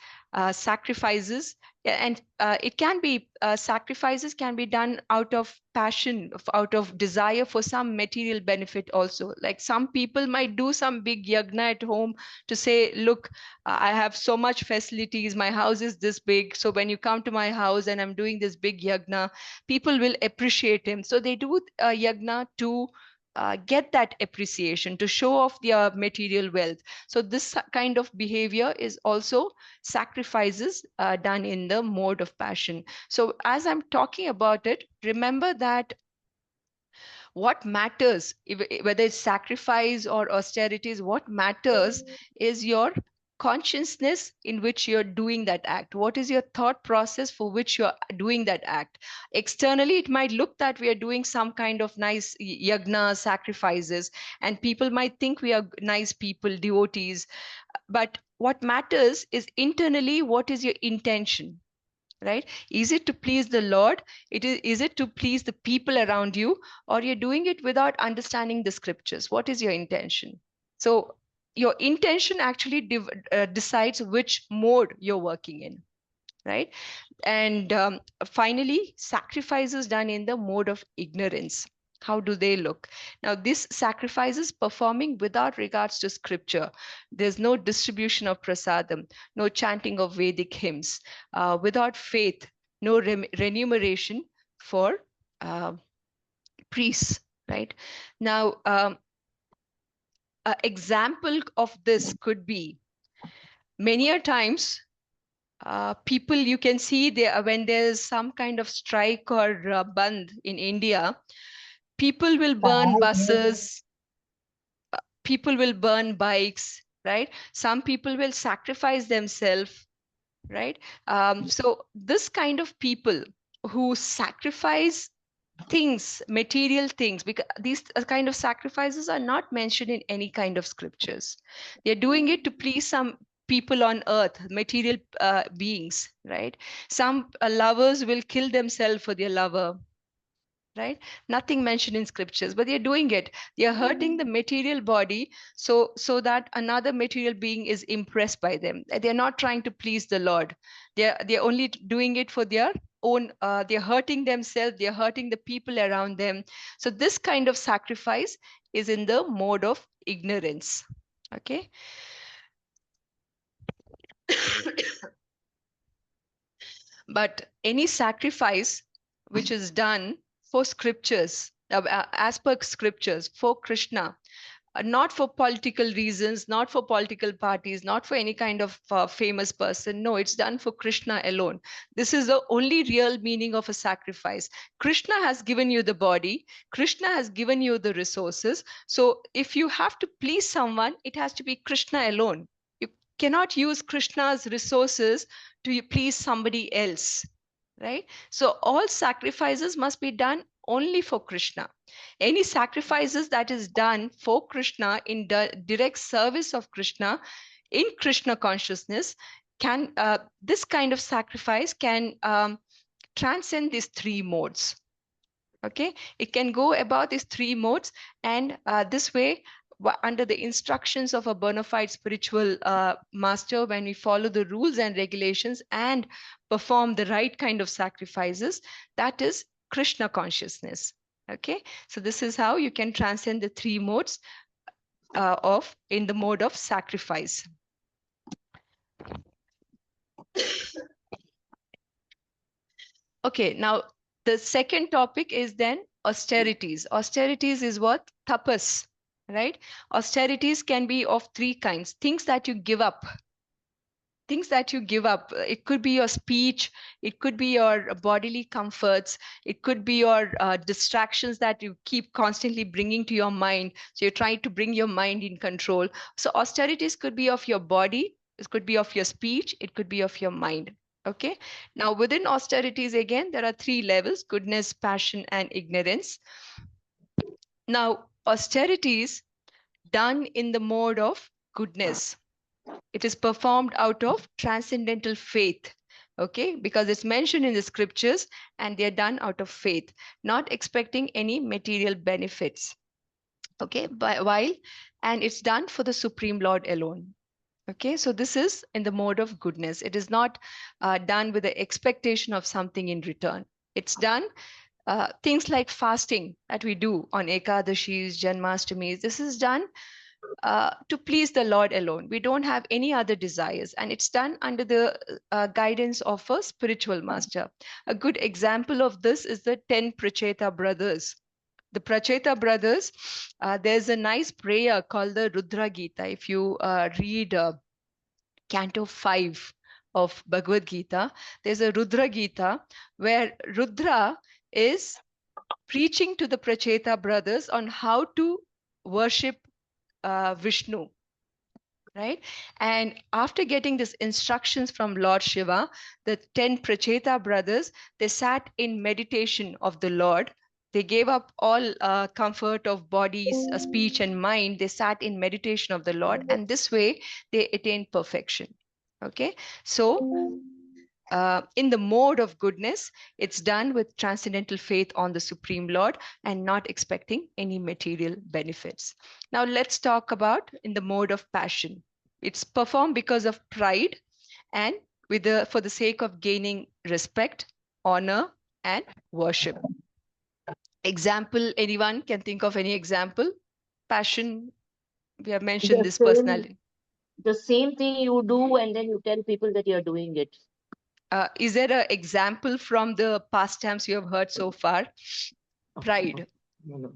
sacrifices. And it can be sacrifices can be done out of passion, out of desire for some material benefit also. Like some people might do some big yagna at home to say, look, I have so much facilities, my house is this big, so when you come to my house and I'm doing this big yagna, people will appreciate him. So they do yagna to get that appreciation, to show off their material wealth. So this kind of behavior is also sacrifices done in the mode of passion. So as I'm talking about it, remember that what matters, whether it's sacrifice or austerities, what matters is your consciousness in which you're doing that act. What is your thought process for which you're doing that act? Externally, it might look that we are doing some kind of nice yagna sacrifices, and people might think we are nice people, devotees. But what matters is internally, what is your intention? Right? Is it to please the Lord? Is it to please the people around you? Or you're doing it without understanding the scriptures? What is your intention? So your intention actually decides which mode you're working in, right? And finally, sacrifices done in the mode of ignorance. How do they look? Now, this sacrifices performing without regards to scripture. There's no distribution of prasadam, no chanting of Vedic hymns, without faith, no remuneration for priests, right? Now, an example of this could be many a times people, you can see there when there's some kind of strike or band in India, people will burn buses, people will burn bikes, right? Some people will sacrifice themselves, right? So this kind of people who sacrifice things, material things, because these kind of sacrifices are not mentioned in any kind of scriptures. They're doing it to please some people on earth, material beings, right? Some lovers will kill themselves for their lover, right? Nothing mentioned in scriptures, but they're doing it. They're hurting the material body so that another material being is impressed by them. They're not trying to please the Lord. They're only doing it for their own. They're hurting themselves. They're hurting the people around them. So this kind of sacrifice is in the mode of ignorance. Okay. But any sacrifice which is done for scriptures, as per scriptures, for Krishna, not for political reasons, not for political parties, not for any kind of famous person. No, it's done for Krishna alone. This is the only real meaning of a sacrifice. Krishna has given you the body, Krishna has given you the resources. So if you have to please someone, it has to be Krishna alone. You cannot use Krishna's resources to please somebody else, right? So all sacrifices must be done only for Krishna. Any sacrifices that is done for Krishna in direct service of Krishna, in Krishna consciousness, can this kind of sacrifice can transcend these three modes. Okay, it can go about these three modes, and this way, under the instructions of a bona fide spiritual master, when we follow the rules and regulations and perform the right kind of sacrifices, that is Krishna consciousness. Okay, so this is how you can transcend the three modes in the mode of sacrifice. Okay, now the second topic is then austerities. Austerities is what? Tapas, right? Austerities can be of three kinds. Things that you give up. Things that you give up. It could be your speech, it could be your bodily comforts, it could be your distractions that you keep constantly bringing to your mind. So you're trying to bring your mind in control. So austerities could be of your body, it could be of your speech, it could be of your mind. Okay. Now within austerities, again, there are three levels: goodness, passion, and ignorance. Now, austerities done in the mode of goodness, it is performed out of transcendental faith. Okay, because it's mentioned in the scriptures and they're done out of faith, not expecting any material benefits. Okay, and it's done for the Supreme Lord alone. Okay, so this is in the mode of goodness. It is not done with the expectation of something in return. It's done things like fasting that we do on Ekadashis, Janmastamis. This is done to please the Lord alone. We don't have any other desires, and it's done under the guidance of a spiritual master. A good example of this is the 10 Pracheta brothers. the Pracheta brothers, there's a nice prayer called the Rudra Gita. If you read Canto 5 of Bhagavad Gita, there's a Rudra Gita where Rudra is preaching to the Pracheta brothers on how to worship Vishnu, right? And after getting these instructions from Lord Shiva, the 10 Pracheta brothers, they sat in meditation of the Lord. They gave up all comfort of bodies, speech, and mind. They sat in meditation of the Lord, and this way they attained perfection. Okay, so in the mode of goodness, it's done with transcendental faith on the Supreme Lord and not expecting any material benefits. Now let's talk about in the mode of passion. It's performed because of pride and for the sake of gaining respect, honor, and worship. Example, anyone can think of any example? Passion, we have mentioned this personality. The same thing you do, and then you tell people that you're doing it. Is there an example from the pastimes you have heard so far? Pride. No.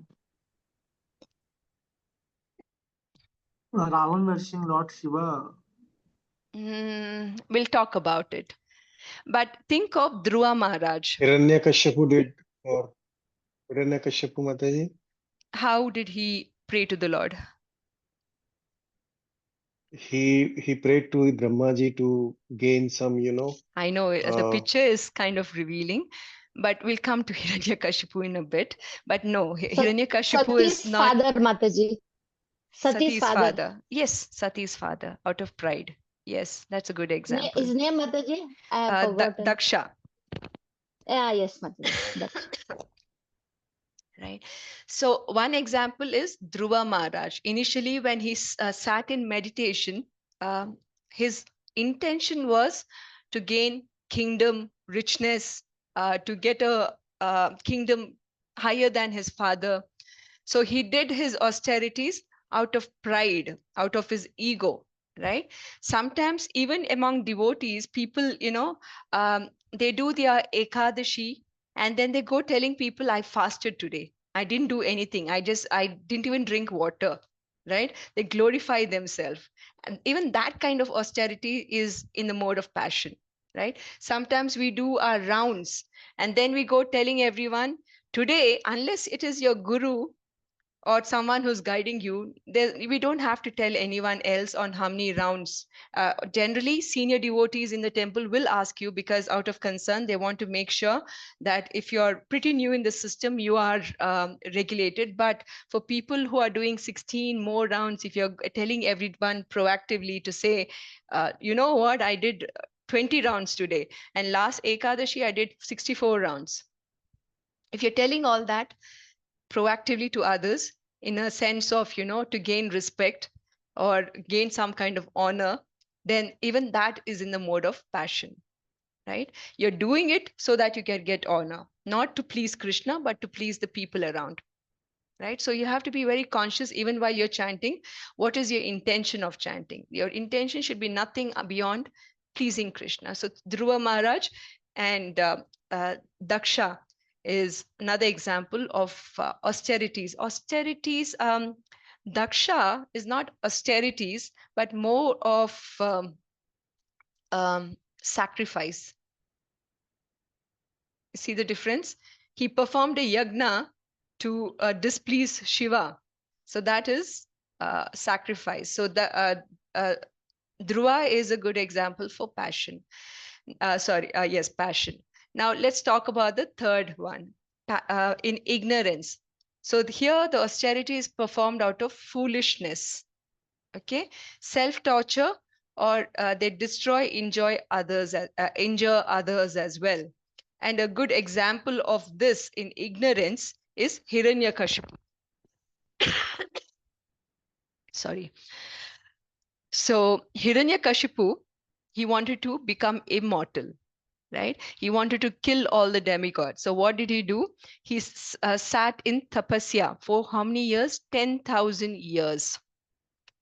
Ravan worshipping Lord Shiva. We'll talk about it. But think of Dhruva Maharaj. Hiranyakashipu did for Hiranyakashipu Mataji. How did he pray to the Lord? He prayed to Brahmaji to gain some, I know the picture is kind of revealing, but we'll come to Hiranyakashipu in a bit. But no, Hiranyakashipu is not father, Mataji. Sati's father. Yes, Sati's father, out of pride. Yes, that's a good example. His name, Mataji? I have forgotten. Daksha. Yeah, yes, Mataji. Daksha. Right. So one example is Dhruva Maharaj. Initially, when he sat in meditation, his intention was to gain kingdom, richness, to get a kingdom higher than his father. So he did his austerities out of pride, out of his ego, right? Sometimes even among devotees, people, they do their Ekadashi and then they go telling people, I fasted today. I didn't do anything. I didn't even drink water, right? They glorify themselves. And even that kind of austerity is in the mode of passion, right? Sometimes we do our rounds and then we go telling everyone, today, unless it is your guru or someone who's guiding you, we don't have to tell anyone else on how many rounds. Generally, senior devotees in the temple will ask you because out of concern, they want to make sure that if you're pretty new in the system, you are regulated. But for people who are doing 16 more rounds, if you're telling everyone proactively to say, you know what, I did 20 rounds today, and last Ekadashi, I did 64 rounds. If you're telling all that, proactively to others in a sense of, to gain respect or gain some kind of honor, then even that is in the mode of passion, right? You're doing it so that you can get honor, not to please Krishna, but to please the people around, right? So you have to be very conscious even while you're chanting. What is your intention of chanting? Your intention should be nothing beyond pleasing Krishna. So Dhruva Maharaj and Daksha is another example of austerities. Austerities, Daksha is not austerities, but more of sacrifice. See the difference? He performed a yagna to displease Shiva. So that is sacrifice. So the Dhruva is a good example for passion. Yes, passion. Now let's talk about the third one, in ignorance. So here the austerity is performed out of foolishness, okay? Self-torture, or they injure others as well. And a good example of this in ignorance is Hiranyakashipu. Sorry. So Hiranyakashipu, he wanted to become immortal, right? He wanted to kill all the demigods. So what did he do? He sat in tapasya for how many years? 10,000 years.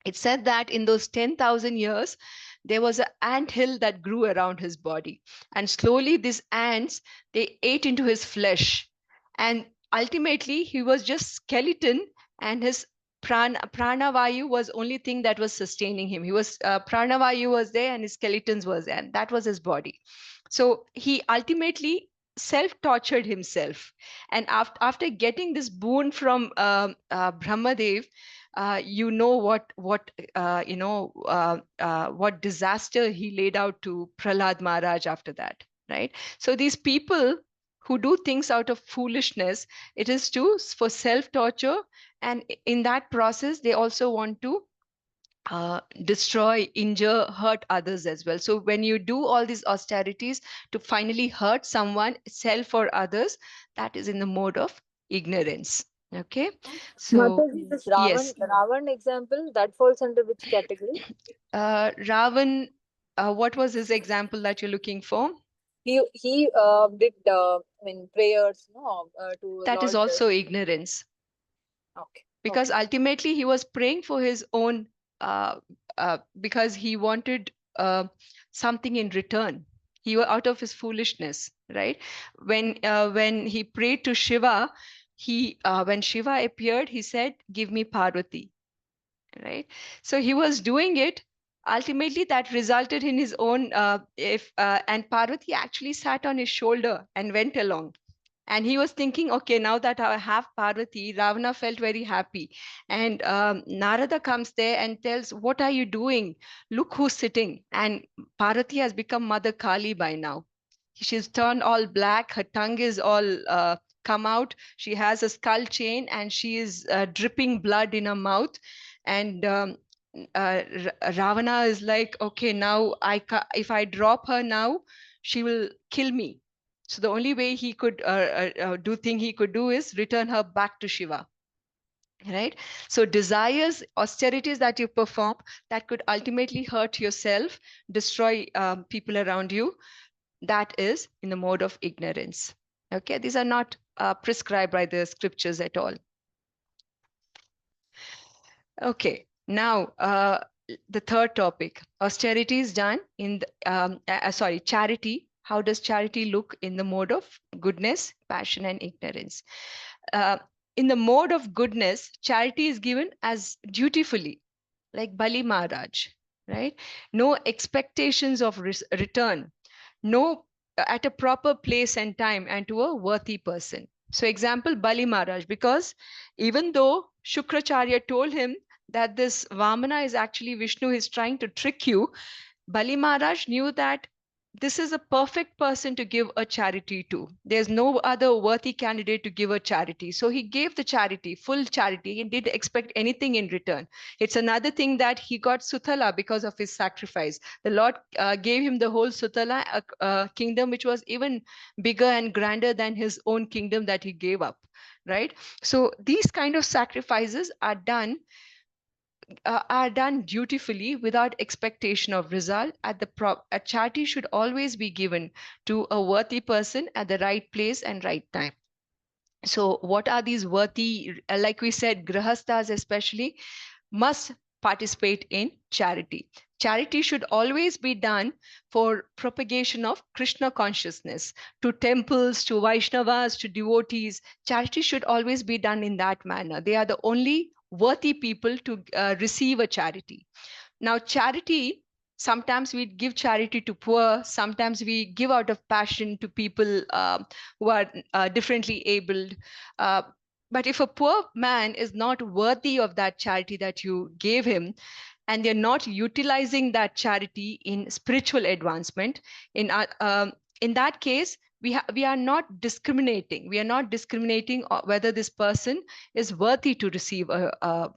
It said that in those 10,000 years, there was an ant hill that grew around his body. And slowly these ants, they ate into his flesh. And ultimately he was just skeleton, and his pranavayu was only thing that was sustaining him. He was pranavayu was there and his skeletons was there, and that was his body. So he ultimately self-tortured himself. And after getting this boon from Brahmadev, you know what disaster he laid out to Prahlad Maharaj after that, right? So these people who do things out of foolishness, it is for self-torture, and in that process they also want to destroy, injure, hurt others as well. So when you do all these austerities to finally hurt someone, self or others, that is in the mode of ignorance. Okay, so Mataji, this yes, Ravan example, that falls under which category? Ravan, what was his example that you're looking for? He did prayers, no, to That is Lord. also ignorance. Okay. Because ultimately he was praying for his own, because he wanted something in return. He was out of his foolishness, right? When he prayed to Shiva, when Shiva appeared, he said, "Give me Parvati," right? So he was doing it. Ultimately, that resulted in his own. And Parvati actually sat on his shoulder and went along. And he was thinking, okay, now that I have Parvati, Ravana felt very happy. And Narada comes there and tells, what are you doing? Look who's sitting. And Parvati has become Mother Kali by now. She's turned all black. Her tongue is all come out. She has a skull chain and she is dripping blood in her mouth. And Ravana is like, okay, now if I drop her now, she will kill me. So the only way he could he could do is return her back to Shiva, right? So desires, austerities that you perform that could ultimately hurt yourself, destroy people around you, that is in the mode of ignorance. Okay, these are not prescribed by the scriptures at all. Okay, now the third topic, austerity is done in the, charity. How does charity look in the mode of goodness, passion, and ignorance? In the mode of goodness, charity is given as dutifully, like Bali Maharaj, right? No expectations of return, no, at a proper place and time, and to a worthy person. So example, Bali Maharaj, because even though Shukracharya told him that this Vamana is actually Vishnu, is trying to trick you, Bali Maharaj knew that this is a perfect person to give a charity to. There's no other worthy candidate to give a charity. So he gave the charity, full charity. He didn't expect anything in return. It's another thing that he got Sutala because of his sacrifice. The Lord gave him the whole Sutala, a kingdom which was even bigger and grander than his own kingdom that he gave up, right? So these kind of sacrifices are done dutifully without expectation of result. A charity should always be given to a worthy person at the right place and right time. So what are these worthy, like we said, grahasthas especially must participate in charity. Charity should always be done for propagation of Krishna consciousness, to temples, to Vaishnavas, to devotees. Charity should always be done in that manner. They are the only worthy people to receive a charity. Now, charity, sometimes we give charity to poor, sometimes we give out of passion to people who are differently abled. But if a poor man is not worthy of that charity that you gave him, and they're not utilizing that charity in spiritual advancement, in that case, we are not discriminating. We are not discriminating whether this person is worthy to receive a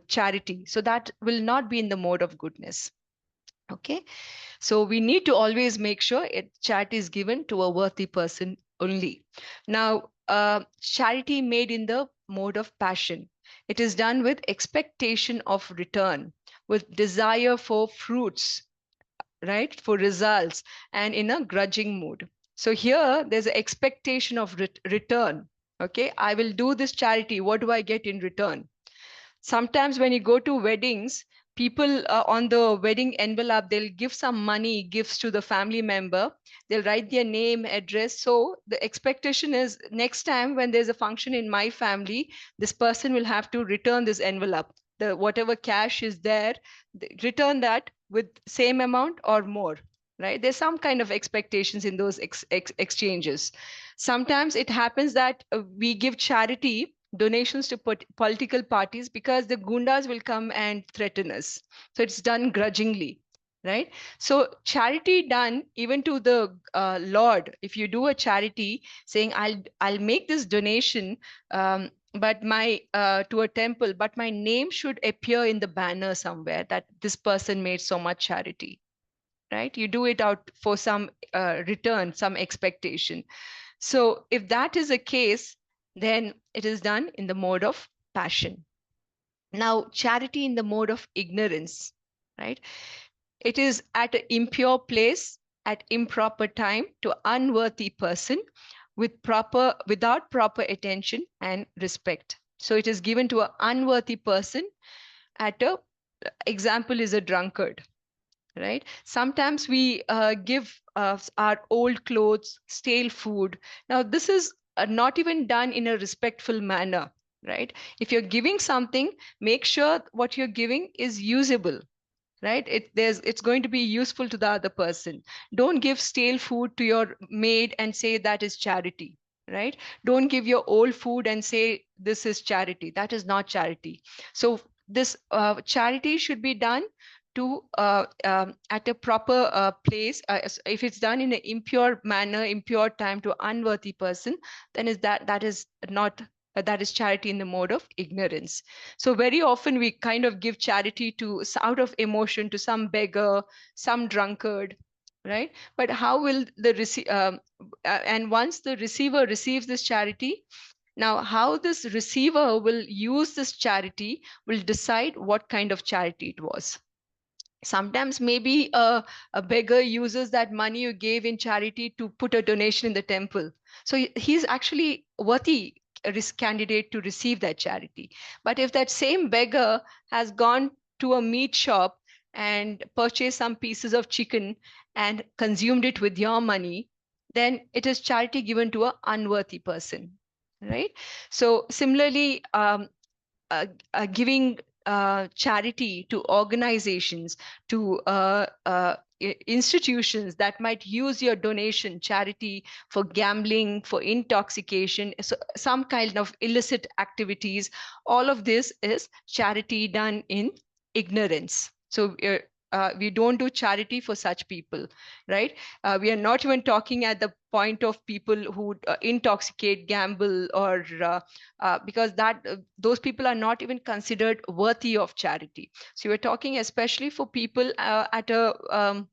charity. So that will not be in the mode of goodness. Okay, so we need to always make sure charity is given to a worthy person only. Now, charity made in the mode of passion. It is done with expectation of return, with desire for fruits, right, for results, and in a grudging mood. So here there's an expectation of return. Okay, I will do this charity. What do I get in return? Sometimes when you go to weddings, people on the wedding envelope, they'll give some money, gifts to the family member. They'll write their name, address. So the expectation is next time when there's a function in my family, this person will have to return this envelope. The whatever cash is there, return that with same amount or more, right? There's some kind of expectations in those exchanges. Sometimes it happens that we give charity donations to political parties because the gundas will come and threaten us. So it's done grudgingly, right? So charity done even to the Lord, if you do a charity saying, I'll make this donation, but my to a temple, but my name should appear in the banner somewhere that this person made so much charity, right? You do it out for some return, some expectation. So if that is a case, then it is done in the mode of passion. Now, charity in the mode of ignorance, right? It is at an impure place, at improper time, to unworthy person, without proper attention and respect. So it is given to an unworthy person at a, example is a drunkard, right? Sometimes we give our old clothes, stale food. Now, this is not even done in a respectful manner, right? If you're giving something, make sure what you're giving is usable, right? It's going to be useful to the other person. Don't give stale food to your maid and say that is charity, right? Don't give your old food and say this is charity. That is not charity. So this charity should be done to at a proper place. If it's done in an impure manner, impure time, to unworthy person, then that is not that is charity in the mode of ignorance. So very often we kind of give charity to out of emotion to some beggar, some drunkard, right? But how will the and once the receiver receives this charity, now how this receiver will use this charity will decide what kind of charity it was. Sometimes maybe a beggar uses that money you gave in charity to put a donation in the temple. So he's actually worthy candidate to receive that charity. But if that same beggar has gone to a meat shop and purchased some pieces of chicken and consumed it with your money, then it is charity given to an unworthy person, right? So similarly, giving charity to organizations, to institutions that might use your donation, charity for gambling, for intoxication, so some kind of illicit activities, all of this is charity done in ignorance. So we don't do charity for such people, right? We are not even talking at the point of people who intoxicate, gamble, or because those people are not even considered worthy of charity. So we're talking especially for people at a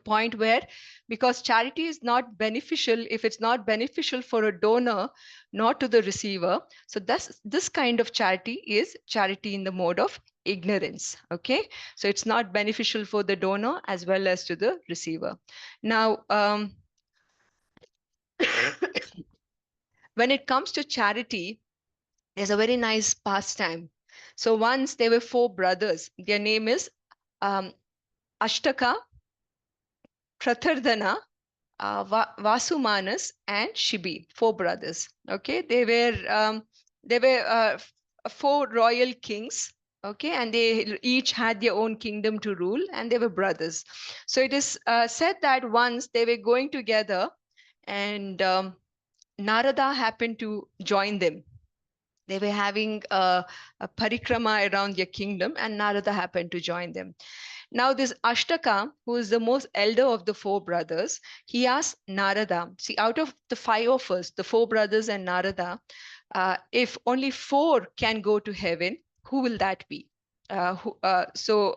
point where, because charity is not beneficial if it's not beneficial for a donor, not to the receiver. So this kind of charity is charity in the mode of ignorance. Okay, so it's not beneficial for the donor as well as to the receiver. Now, when it comes to charity, there's a very nice pastime. So once there were 4 brothers. Their name is Ashtaka, Prathardhana, Vasumanas, and Shibi. 4 brothers. Okay, they were 4 royal kings. Okay, and they each had their own kingdom to rule, and they were brothers. So it is said that once they were going together, and Narada happened to join them. They were having a parikrama around their kingdom, and Narada happened to join them. Now, this Ashtaka, who is the most elder of the 4 brothers, he asked Narada, see, out of the 5 of us, the 4 brothers and Narada, if only 4 can go to heaven, who will that be? So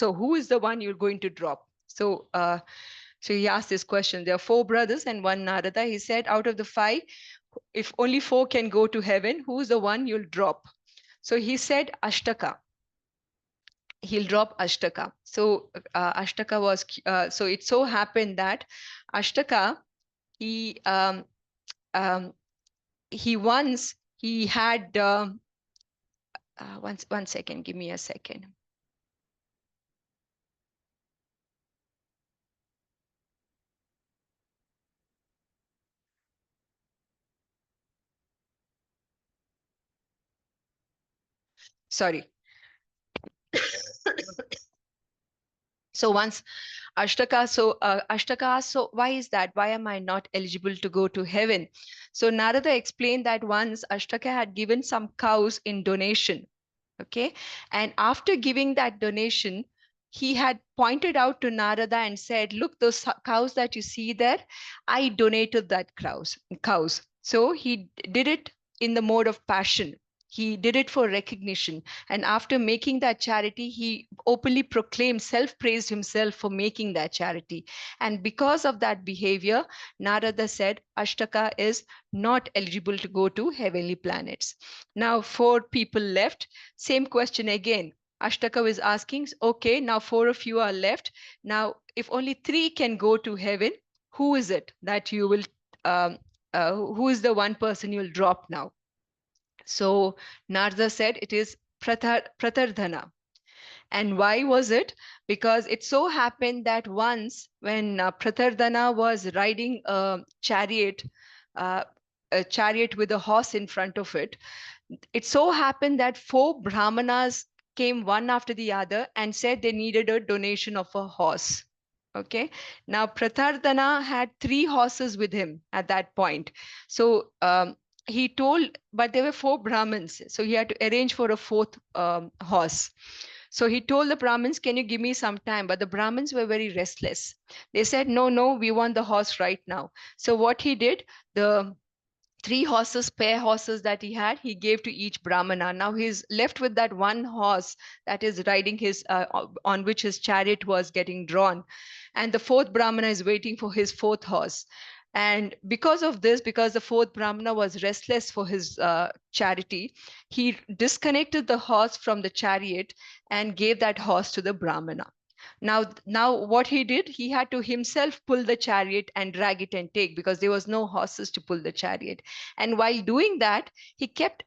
who is the one you're going to drop? So he asked this question. There are 4 brothers and 1 Narada. He said, out of the 5, if only 4 can go to heaven, who's the one you'll drop? So he said Ashtaka. He'll drop Ashtaka. So Ashtaka was, so it so happened that Ashtaka, he once, he had one second, give me a second. Sorry. So once Ashtaka, so why is that? Why am I not eligible to go to heaven? So Narada explained that once Ashtaka had given some cows in donation. Okay. And after giving that donation, he had pointed out to Narada and said, look, those cows that you see there, I donated that cows. So he did it in the mode of passion. He did it for recognition. And after making that charity, he openly proclaimed, self-praised himself for making that charity. And because of that behavior, Narada said, Ashtaka is not eligible to go to heavenly planets. Now, 4 people left. Same question again. Ashtaka is asking, okay, now 4 of you are left. Now, if only 3 can go to heaven, who is it that you will, who is the one person you'll drop now? So Narada said it is Pratardhana. And why was it? Because it so happened that once when Pratardhana was riding uh, a chariot with a horse in front of it, it so happened that 4 brahmanas came one after the other and said they needed a donation of a horse. Okay. Now Pratardhana had 3 horses with him at that point. So he told, but there were 4 Brahmins, so he had to arrange for a 4th horse. So he told the Brahmins, can you give me some time? But the Brahmins were very restless. They said, no, we want the horse right now. So what he did, the 3 horses, pair horses that he had, he gave to each Brahmana. Now he's left with that one horse that is riding his, on which his chariot was getting drawn. And the 4th Brahmana is waiting for his 4th horse. And because of this, because the 4th Brahmana was restless for his charity, he disconnected the horse from the chariot and gave that horse to the Brahmana. Now what he did, he had to himself pull the chariot and drag it and take, because there was no horses to pull the chariot. And while doing that, he kept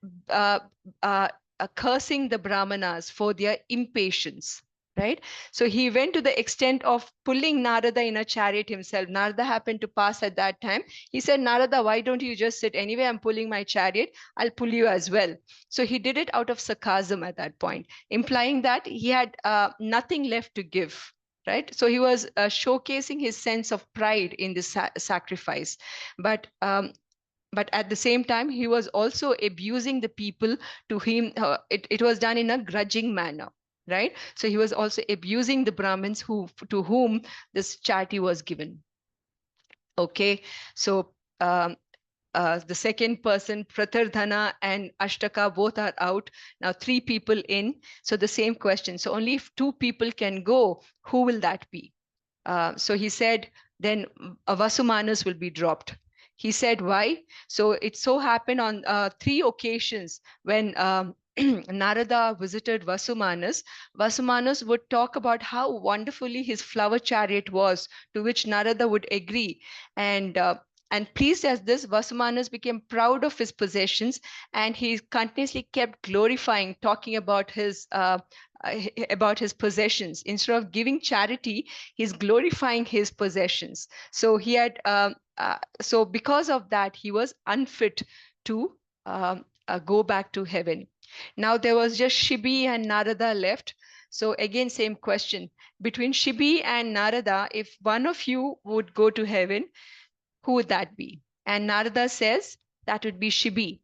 cursing the Brahmanas for their impatience. Right? So he went to the extent of pulling Narada in a chariot himself. Narada happened to pass at that time. He said, Narada, why don't you just sit? Anyway, I'm pulling my chariot. I'll pull you as well. So he did it out of sarcasm at that point, implying that he had nothing left to give. Right? So he was showcasing his sense of pride in this sacrifice. But at the same time, he was also abusing the people to whom it was done in a grudging manner. Right? So he was also abusing the Brahmins to whom this charity was given. Okay, so the second person, Pratardhana and Ashtaka, both are out. Now 3 people in. So the same question. So only if 2 people can go, who will that be? So he said, then Vasumanas will be dropped. He said, why? So it so happened on 3 occasions when Narada visited Vasumanas, Vasumanas would talk about how wonderfully his flower chariot was, to which Narada would agree. And pleased as this, Vasumanas became proud of his possessions, and he continuously kept glorifying, talking about his possessions. Instead of giving charity, he's glorifying his possessions. So he had, so because of that, he was unfit to go back to heaven. Now there was just Shibi and Narada left. So again, same question. Between Shibi and Narada, if one of you would go to heaven, who would that be? And Narada says that would be Shibi.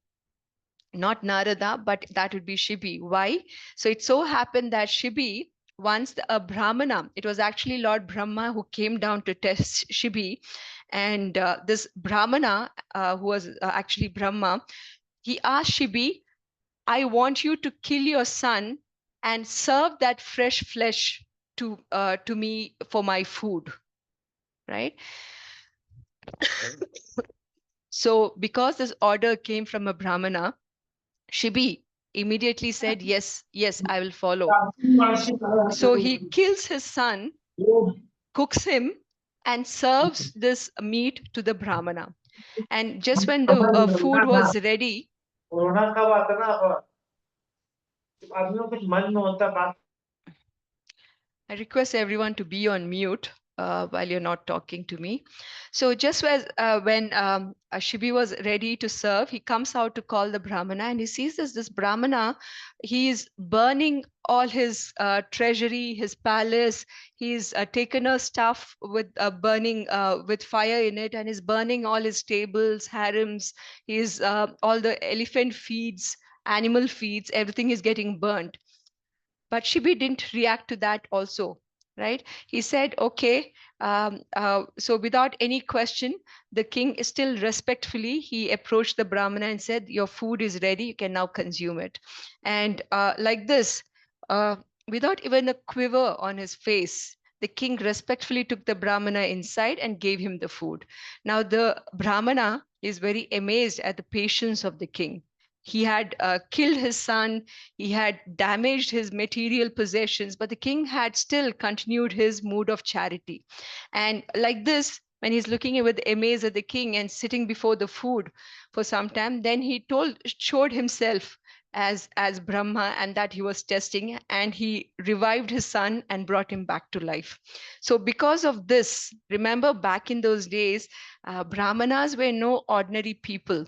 Not Narada, but that would be Shibi. Why? So it so happened that Shibi, once a Brahmana, it was actually Lord Brahma who came down to test Shibi. And this Brahmana, who was actually Brahma, he asked Shibi, I want you to kill your son and serve that fresh flesh to me for my food. Right? So because this order came from a Brahmana, Shibi immediately said, yes, I will follow. So he kills his son, cooks him, and serves this meat to the Brahmana. And just when the food was ready, आदमियों कुछ मन में होता बात. I request everyone to be on mute while you're not talking to me. So just as when Shibi was ready to serve, he comes out to call the Brahmana, and he sees this Brahmana, he is burning all his treasury, his palace. He's taken a stuff with burning with fire in it, and is burning all his stables, harems. He's all the elephant feeds, animal feeds, everything is getting burnt. But Shibi didn't react to that also, right? He said, okay, so without any question, the king still respectfully, he approached the Brahmana and said, your food is ready, you can now consume it. And like this, uh, without even a quiver on his face, the king respectfully took the Brahmana inside and gave him the food. Now the Brahmana is very amazed at the patience of the king. He had killed his son, he had damaged his material possessions, but the king had still continued his mood of charity. And like this, when he's looking with amaze at the king and sitting before the food for some time, then he showed himself as Brahma, and that he was testing, and he revived his son and brought him back to life. So because of this, remember back in those days, Brahmanas were no ordinary people,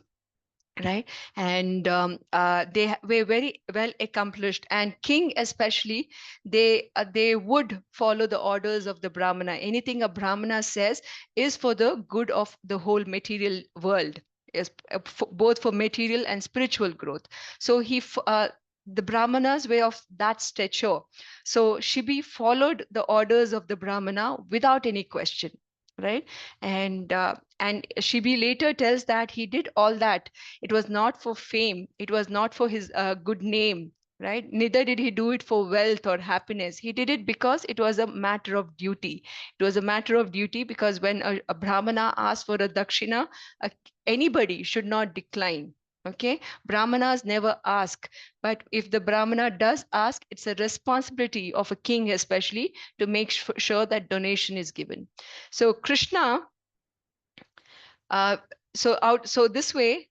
right? And they were very well accomplished, and king especially, they would follow the orders of the Brahmana. Anything a Brahmana says is for the good of the whole material world, is both for material and spiritual growth. So the Brahmanas were of that stature. So Shibi followed the orders of the Brahmana without any question, right? And Shibi later tells that he did all that. It was not for fame. It was not for his good name, right? Neither did he do it for wealth or happiness. He did it because it was a matter of duty. It was a matter of duty because when a Brahmana asked for a dakshina, anybody should not decline. Okay, Brahmanas never ask, but if the Brahmana does ask, it's a responsibility of a king, especially, to make sure that donation is given. So Krishna, so this way,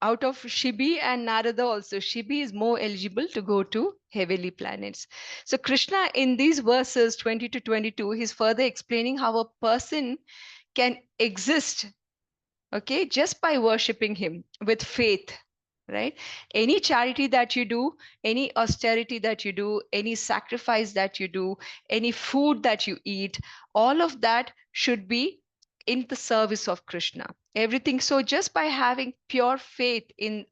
out of Shibi and Narada also, Shibi is more eligible to go to heavenly planets. So Krishna, in these verses 20 to 22, he's further explaining how a person can exist, okay, just by worshipping him with faith, right? Any charity that you do, any austerity that you do, any sacrifice that you do, any food that you eat, all of that should be in the service of Krishna. Everything. So just by having pure faith in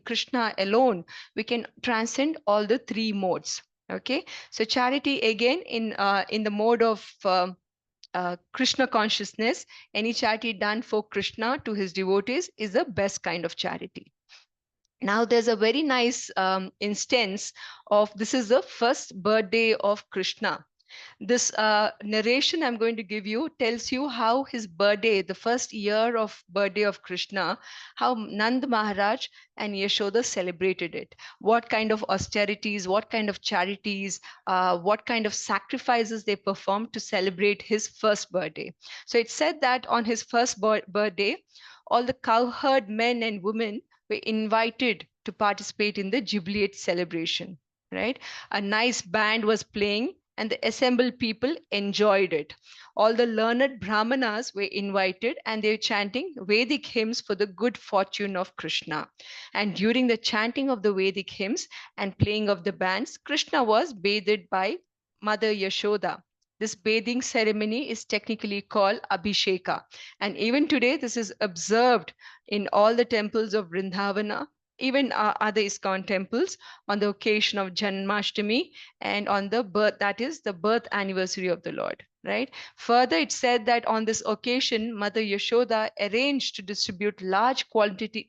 Krishna alone, we can transcend all the three modes. Okay. So charity again in the mode of Krishna consciousness, any charity done for Krishna to his devotees is the best kind of charity. Now, there's a very nice instance of this is the first birthday of Krishna. This narration I'm going to give you tells you how his birthday, the first year of birthday of Krishna, how Nand Maharaj and Yashoda celebrated it. What kind of austerities, what kind of charities, what kind of sacrifices they performed to celebrate his first birthday. So it said that on his first birthday, all the cowherd men and women were invited to participate in the jubilate celebration, right? A nice band was playing and the assembled people enjoyed it. All the learned Brahmanas were invited and they were chanting Vedic hymns for the good fortune of Krishna. And during the chanting of the Vedic hymns and playing of the bands, Krishna was bathed by Mother Yashoda. This bathing ceremony is technically called Abhisheka. And even today, this is observed in all the temples of Vrindavana, even other ISKCON temples, on the occasion of Janmashtami and on the birth, that is the birth anniversary of the Lord, right? Further, it said that on this occasion, Mother Yashoda arranged to distribute large quantity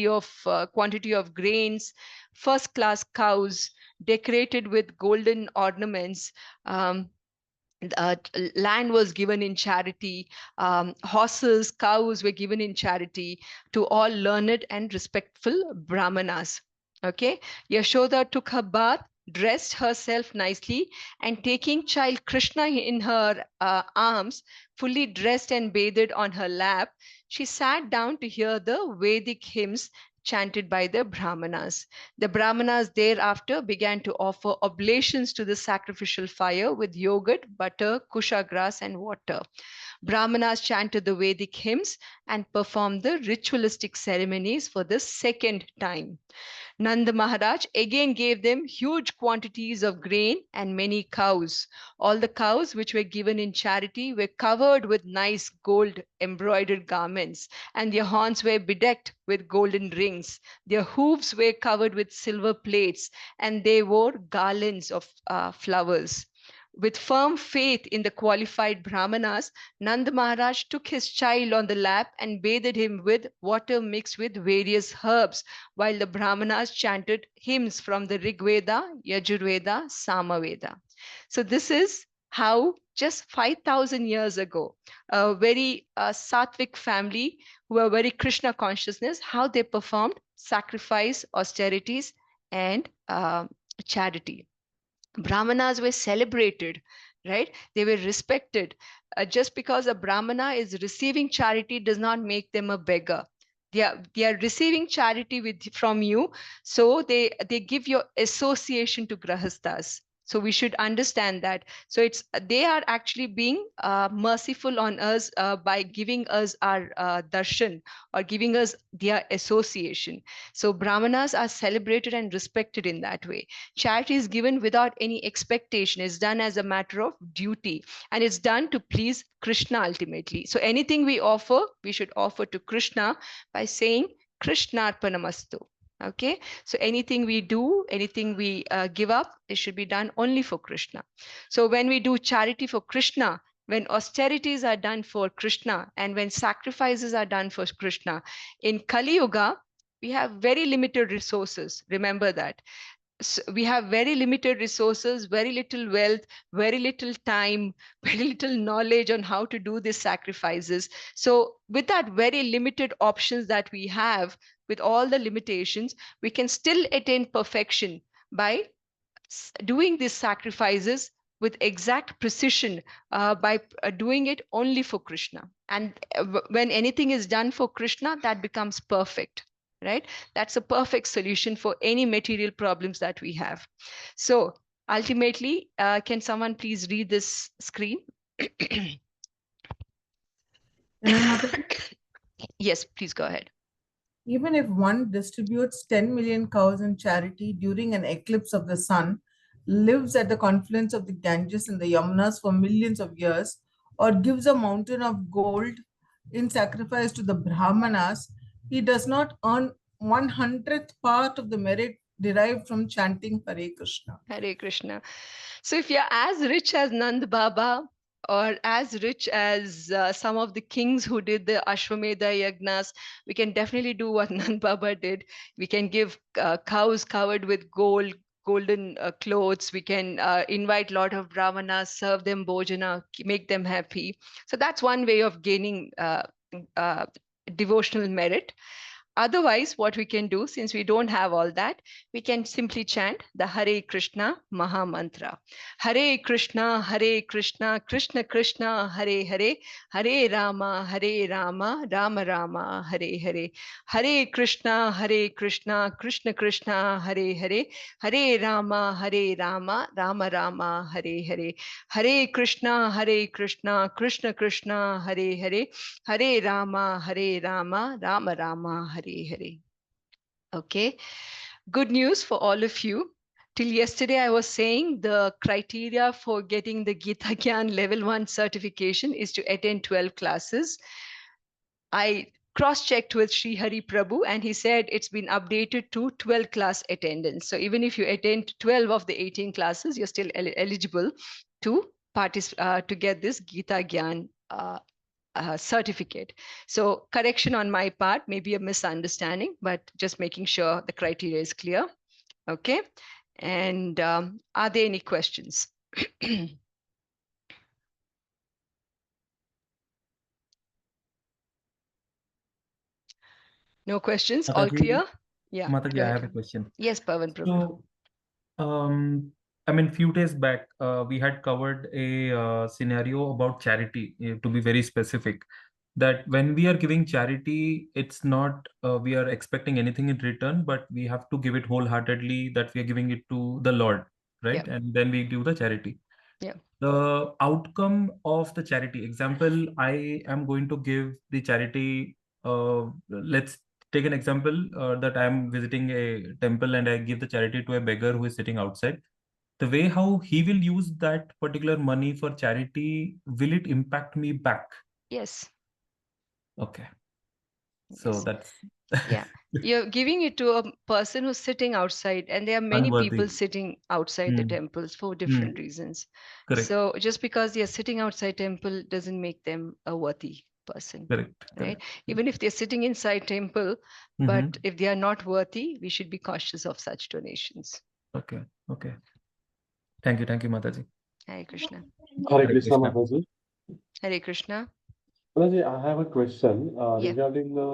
of grains, first-class cows decorated with golden ornaments. Land was given in charity, horses, cows were given in charity to all learned and respectful Brahmanas. Okay, Yashoda took her bath, dressed herself nicely, and taking child Krishna in her arms, fully dressed and bathed on her lap, she sat down to hear the Vedic hymns chanted by the Brahmanas. The Brahmanas thereafter began to offer oblations to the sacrificial fire with yogurt, butter, kusha grass, and water. Brahmanas chanted the Vedic hymns and performed the ritualistic ceremonies for the second time. Nanda Maharaj again gave them huge quantities of grain and many cows. All the cows which were given in charity were covered with nice gold embroidered garments, and their horns were bedecked with golden rings. Their hooves were covered with silver plates, and they wore garlands of flowers. With firm faith in the qualified Brahmanas, Nanda Maharaj took his child on the lap and bathed him with water mixed with various herbs, while the Brahmanas chanted hymns from the Rig Veda, Yajurveda, Samaveda. So this is how just 5,000 years ago, a very Sattvic family who were very Krishna consciousness, how they performed sacrifice, austerities, and charity. Brahmanas were celebrated, right? They were respected. Just because a Brahmana is receiving charity does not make them a beggar. They are receiving charity from you, so they give your association to grahasthas. So we should understand that. So they are actually being merciful on us by giving us our darshan or giving us their association. So Brahmanas are celebrated and respected in that way. Charity is given without any expectation. It's done as a matter of duty, and it's done to please Krishna ultimately. So anything we offer, we should offer to Krishna by saying Krishnarpanamastu. Okay, so anything we do, anything we give up, it should be done only for Krishna. So when we do charity for Krishna, when austerities are done for Krishna, and when sacrifices are done for Krishna, in Kali Yuga, we have very limited resources. Remember that. So we have very limited resources, very little wealth, very little time, very little knowledge on how to do these sacrifices. So with that very limited options that we have, with all the limitations, we can still attain perfection by doing these sacrifices with exact precision, by doing it only for Krishna. And when anything is done for Krishna, that becomes perfect, right? That's a perfect solution for any material problems that we have. So ultimately, can someone please read this screen? Yes, please go ahead. Even if one distributes 10 million cows in charity during an eclipse of the sun, lives at the confluence of the Ganges and the Yamunas for millions of years, or gives a mountain of gold in sacrifice to the Brahmanas, he does not earn 1/100th part of the merit derived from chanting Hare Krishna. Hare Krishna. So if you're as rich as Nand Baba, or as rich as some of the kings who did the Ashwamedha Yagnas, we can definitely do what Nand Baba did. We can give cows covered with golden clothes. We can invite a lot of brahmanas, serve them bhojana, make them happy. So that's one way of gaining devotional merit. Otherwise, what we can do, since we don't have all that, we can simply chant the Hare Krishna Maha Mantra. Hare Krishna, Krishna Krishna, Hare Hare, Hare Rama, Rama Rama, Hare Hare. Hare Krishna, Krishna Krishna, Hare Hare, Hare Rama, Rama Rama, Hare Hare. Hare Krishna, Krishna Krishna, Hare Hare, Hare Rama, Rama Rama, Hare Hare. Okay, good news for all of you. Till yesterday, I was saying the criteria for getting the Gita Gyan level 1 certification is to attend 12 classes. I cross-checked with Sri Hari Prabhu, and he said it's been updated to 12 class attendance. So even if you attend 12 of the 18 classes, you're still eligible to to get this Gita Gyan certificate. So correction on my part, maybe a misunderstanding, but just making sure the criteria is clear. Okay. And are there any questions? No questions? All clear? Yeah. Mataji, I have a question. Yes, Pavan Prabhu. So, I mean, few days back, we had covered a scenario about charity, to be very specific. that when we are giving charity, it's not we are expecting anything in return, but we have to give it wholeheartedly, that we are giving it to the Lord, right? Yeah. And then we do the charity. Yeah. The outcome of the charity, example, I am going to give the charity. Let's take an example that I am visiting a temple and I give the charity to a beggar who is sitting outside. The way how he will use that particular money for charity, will it impact me back? Yes. Okay. So Yes. that's Yeah. You're giving it to a person who's sitting outside, and there are many people unworthy. sitting outside the Hmm. temples for Hmm. different reasons. Correct. So just because they're sitting outside temple doesn't make them a worthy person, Correct. right? Correct. Even if they're sitting inside temple, but Mm-hmm. if they are not worthy, we should be cautious of such donations. Okay. Okay. Thank you. Thank you, Mataji. Hare Krishna. Hare Hare Krishna, Krishna. Mataji. Hare Krishna. Mataji, I have a question Yeah. regarding the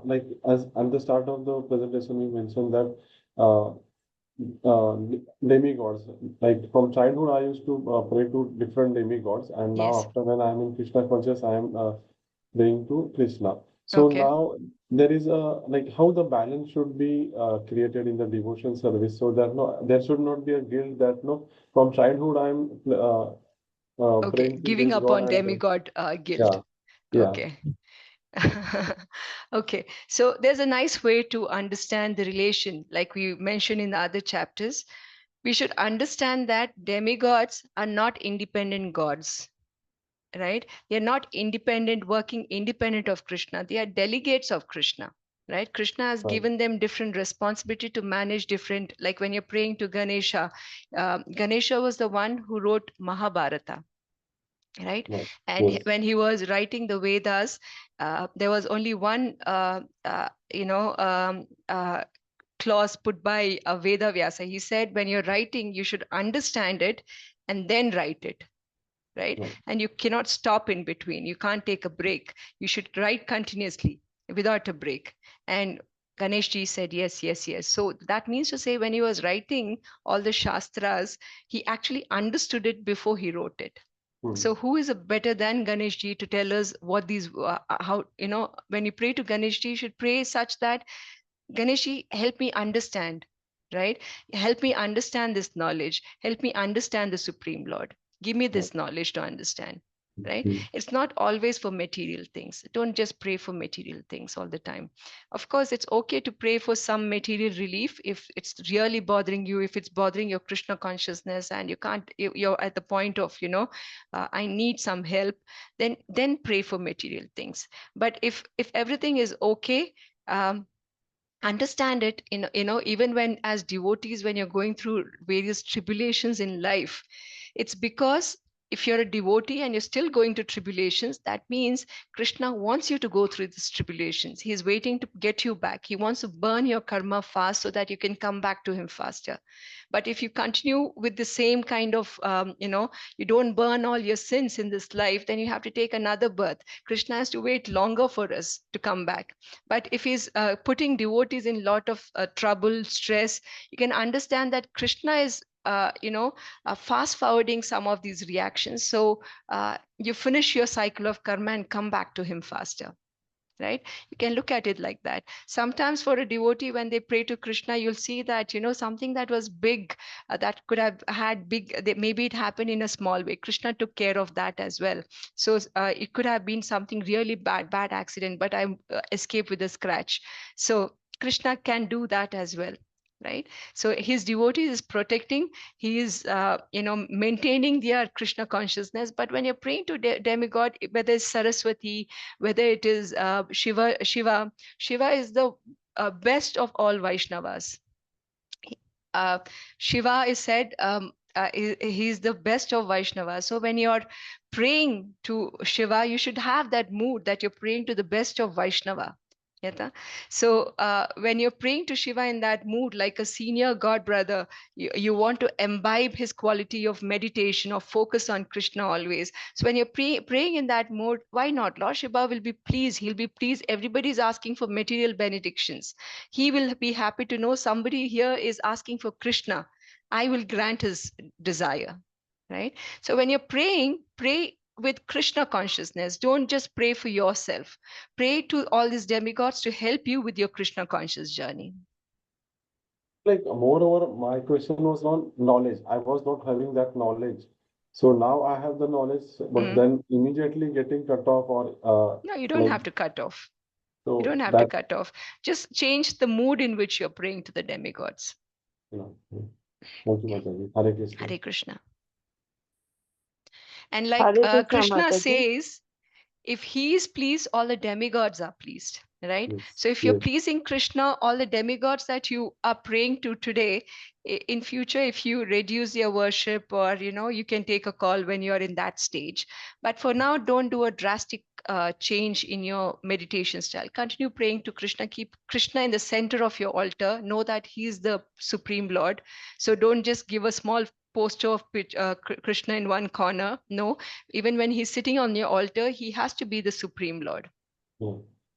like as at the start of the presentation you mentioned that uh, demigods. Like from childhood, I used to pray to different demigods, and now Yes. after when I'm in Krishna conscious, I am praying to Krishna. So Okay. now there is a like how the balance should be created in the devotion service, so that no, there should not be a guilt that no, from childhood I'm Okay. praying to Giving this up god on and demigod yeah, guilt. yeah. Okay. Okay, so there's a nice way to understand the relation, like we mentioned in the other chapters. We should understand that demigods are not independent gods, right? They're not independent, working independent of Krishna. They are delegates of Krishna, right? Krishna has Right. given them different responsibility to manage different, like when you're praying to Ganesha, Ganesha was the one who wrote Mahabharata, right? Right. And Yes. when he was writing the Vedas, there was only one clause put by Veda Vyasa. He said, when you're writing, you should understand it and then write it, right? Right. And you cannot stop in between. You can't take a break. You should write continuously without a break. And Ganeshji said, yes, yes, yes. So that means to say, when he was writing all the Shastras, he actually understood it before he wrote it. So who is a better than Ganeshji to tell us what these, how, when you pray to Ganeshji, you should pray such that Ganeshji, help me understand, right? Help me understand this knowledge. Help me understand the Supreme Lord. Give me this knowledge to understand, right? Mm. It's not always for material things. Don't just pray for material things all the time. Of course, it's okay to pray for some material relief if it's really bothering you, if it's bothering your Krishna consciousness and you can't, you're at the point of, I need some help, then pray for material things. But if everything is okay, understand it in, even when as devotees, when you're going through various tribulations in life, it's because if you're a devotee and you're still going to tribulations, that means Krishna wants you to go through these tribulations. He's waiting to get you back. He wants to burn your karma fast so that you can come back to him faster. But if you continue with the same kind of, you don't burn all your sins in this life, then you have to take another birth. Krishna has to wait longer for us to come back. But if he's putting devotees in a lot of trouble, stress, you can understand that Krishna is, fast forwarding some of these reactions. So you finish your cycle of karma and come back to him faster. Right? You can look at it like that. Sometimes for a devotee, when they pray to Krishna, you'll see that, something that was big, that could have had big, maybe it happened in a small way. Krishna took care of that as well. So it could have been something really bad accident, but I escaped with a scratch. So Krishna can do that as well. Right? So his devotees is protecting, he is, maintaining their Krishna consciousness. But when you're praying to demigod, whether it's Saraswati, whether it is Shiva is the best of all Vaishnavas. Shiva is said, he's the best of Vaishnavas. So when you're praying to Shiva, you should have that mood that you're praying to the best of Vaishnava. Yata? So when you're praying to Shiva in that mood, like a senior god brother, you want to imbibe his quality of meditation or focus on Krishna always. So when you're praying in that mode, why not? Lord Shiva will be pleased. He'll be pleased. Everybody's asking for material benedictions. He will be happy to know somebody here is asking for Krishna. I will grant his desire. Right? So when you're praying, pray with Krishna consciousness. Don't just pray for yourself. Pray to all these demigods to help you with your Krishna conscious journey. Like, moreover, my question was on knowledge. I was not having that knowledge. So now I have the knowledge, but then immediately getting cut off or no, you don't have to cut off. So you don't have to cut off. Just change the mood in which you're praying to the demigods. No. Thank you, Mataji. Hare Krishna. Hare Krishna. And like Krishna says, if he is pleased, all the demigods are pleased, right? Yes. So if you're pleasing Krishna, all the demigods that you are praying to today, in future, if you reduce your worship, or you can take a call when you're in that stage. But for now, don't do a drastic change in your meditation style. Continue praying to Krishna. Keep Krishna in the center of your altar. Know that he is the Supreme Lord. So don't just give a small poster of Krishna in one corner. No, even when he's sitting on your altar, he has to be the Supreme Lord.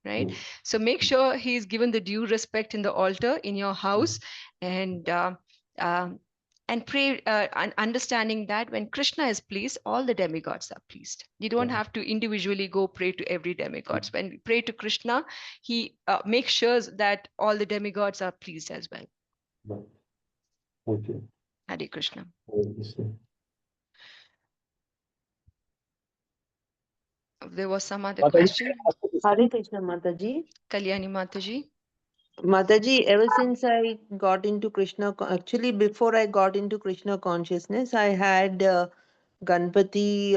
Right? So make sure he's given the due respect in the altar in your house, and pray, and understanding that when Krishna is pleased, all the demigods are pleased. You don't have to individually go pray to every demigod. When we pray to Krishna, he makes sure that all the demigods are pleased as well. Okay. Hare Krishna. Hare Krishna. There was some other question. Hare Krishna, Mataji. Kalyani Mataji. Mataji, ever since I got into Krishna, actually before I got into Krishna consciousness, I had Ganpati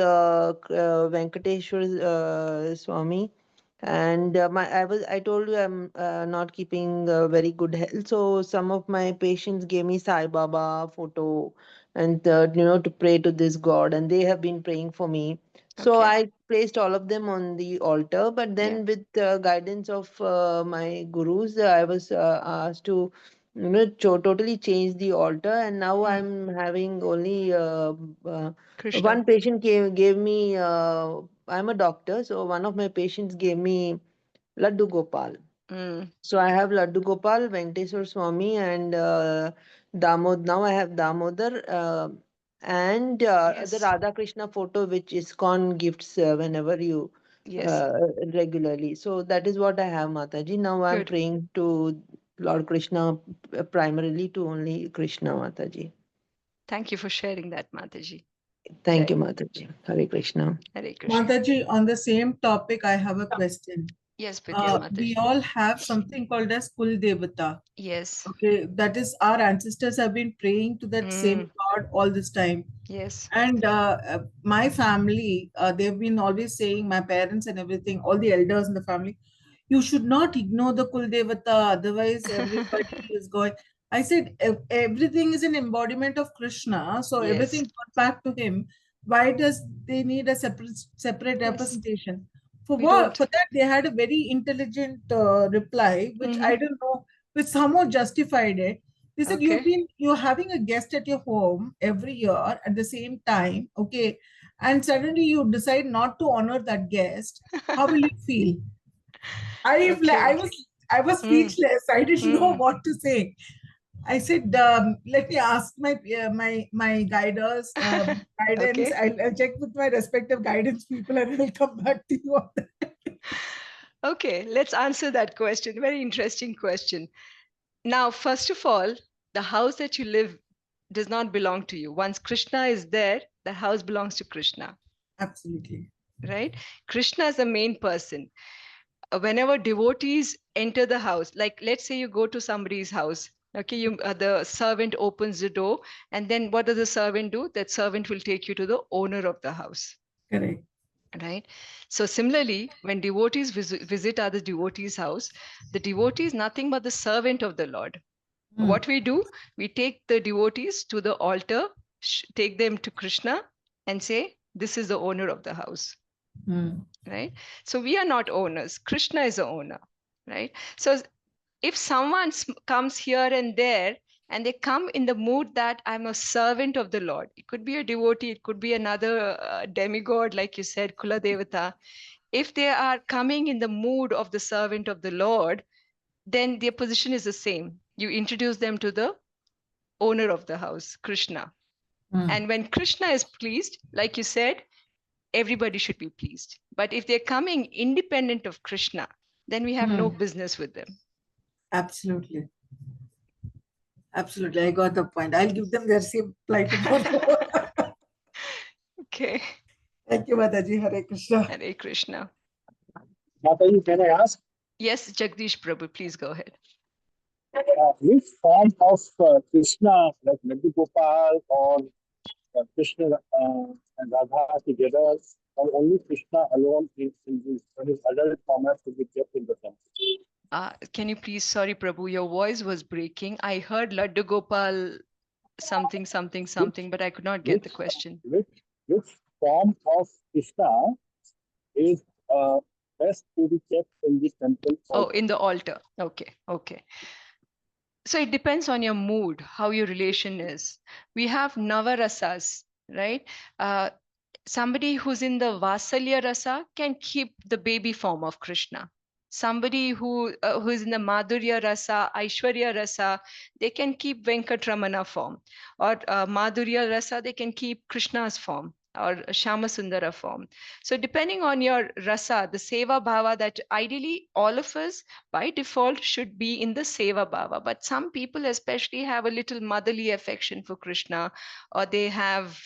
Venkateshwar Swami, and I told you I'm not keeping very good health, so some of my patients gave me Sai Baba photo and to pray to this God, and they have been praying for me. So I placed all of them on the altar, but then with guidance of my gurus, I was asked to totally change the altar, and now I'm having only one patient gave me I'm a doctor, so one of my patients gave me Laddu Gopal. So I have Laddu Gopal, Venkateswar Swami, and now I have Damodar, and the Radha Krishna photo, which ISKCON gifts whenever you regularly. So that is what I have, Mataji. Now I'm praying to Lord Krishna, primarily to only Krishna, Mataji. Thank you for sharing that, Mataji. Thank you, Mataji. Hare Krishna. Hare Krishna. Mataji, on the same topic, I have a question. Yes, Vidya Mataji. We all have something called as Kul Devata. Yes. Okay, that is our ancestors have been praying to that same God all this time. Yes. And my family, they've been always saying, my parents and everything, all the elders in the family, you should not ignore the Kul Devata, otherwise everybody is going. I said, everything is an embodiment of Krishna, so everything goes back to him. Why does they need a separate representation? For what? For that, they had a very intelligent reply, which I don't know, which somehow justified it. They said, you're having a guest at your home every year at the same time, okay, and suddenly you decide not to honor that guest. How will you feel? I was speechless. I didn't know what to say. I said, let me ask my guiders, guidance. I'll check with my respective guidance people and I'll come back to you on that. Okay, let's answer that question. Very interesting question. Now, first of all, the house that you live does not belong to you. Once Krishna is there, the house belongs to Krishna. Absolutely. Right? Krishna is the main person. Whenever devotees enter the house, like let's say you go to somebody's house, okay, the servant opens the door, and then what does the servant do? That servant will take you to the owner of the house. Correct. Right? So similarly, when devotees visit other devotees' house, the devotee is nothing but the servant of the Lord. What we do, we take the devotees to the altar, take them to Krishna and say, this is the owner of the house. Right? So we are not owners. Krishna is the owner. Right? So if someone comes here and there, and they come in the mood that I'm a servant of the Lord, it could be a devotee, it could be another demigod, like you said, Kula Devata. If they are coming in the mood of the servant of the Lord, then their position is the same. You introduce them to the owner of the house, Krishna. And when Krishna is pleased, like you said, everybody should be pleased. But if they're coming independent of Krishna, then we have no business with them. Absolutely. Absolutely. I got the point. I'll give them their same reply tomorrow. Okay. Thank you, Mataji. Hare Krishna. Hare Krishna. Mataji, can I ask? Yes, Jagdish Prabhu, please go ahead. Which form of Krishna, like Nandi Gopal or Krishna and Radha together, or only Krishna alone in his adult format to be kept in the temple? Can you please, sorry Prabhu, your voice was breaking. I heard Laddu Gopal something, but I could not get the question. Which form of Krishna is best to be kept in the temple? Oh, in the altar. Okay. So it depends on your mood, how your relation is. We have Navarasas, right? Somebody who's in the Vasalya Rasa can keep the baby form of Krishna. Somebody who is in the Madhurya Rasa, Aishwarya Rasa, they can keep Venkatramana form. Or Madhurya Rasa, they can keep Krishna's form or Shyamasundara form. So depending on your rasa, the seva bhava, that ideally all of us by default should be in the seva bhava. But some people especially have a little motherly affection for Krishna, or they have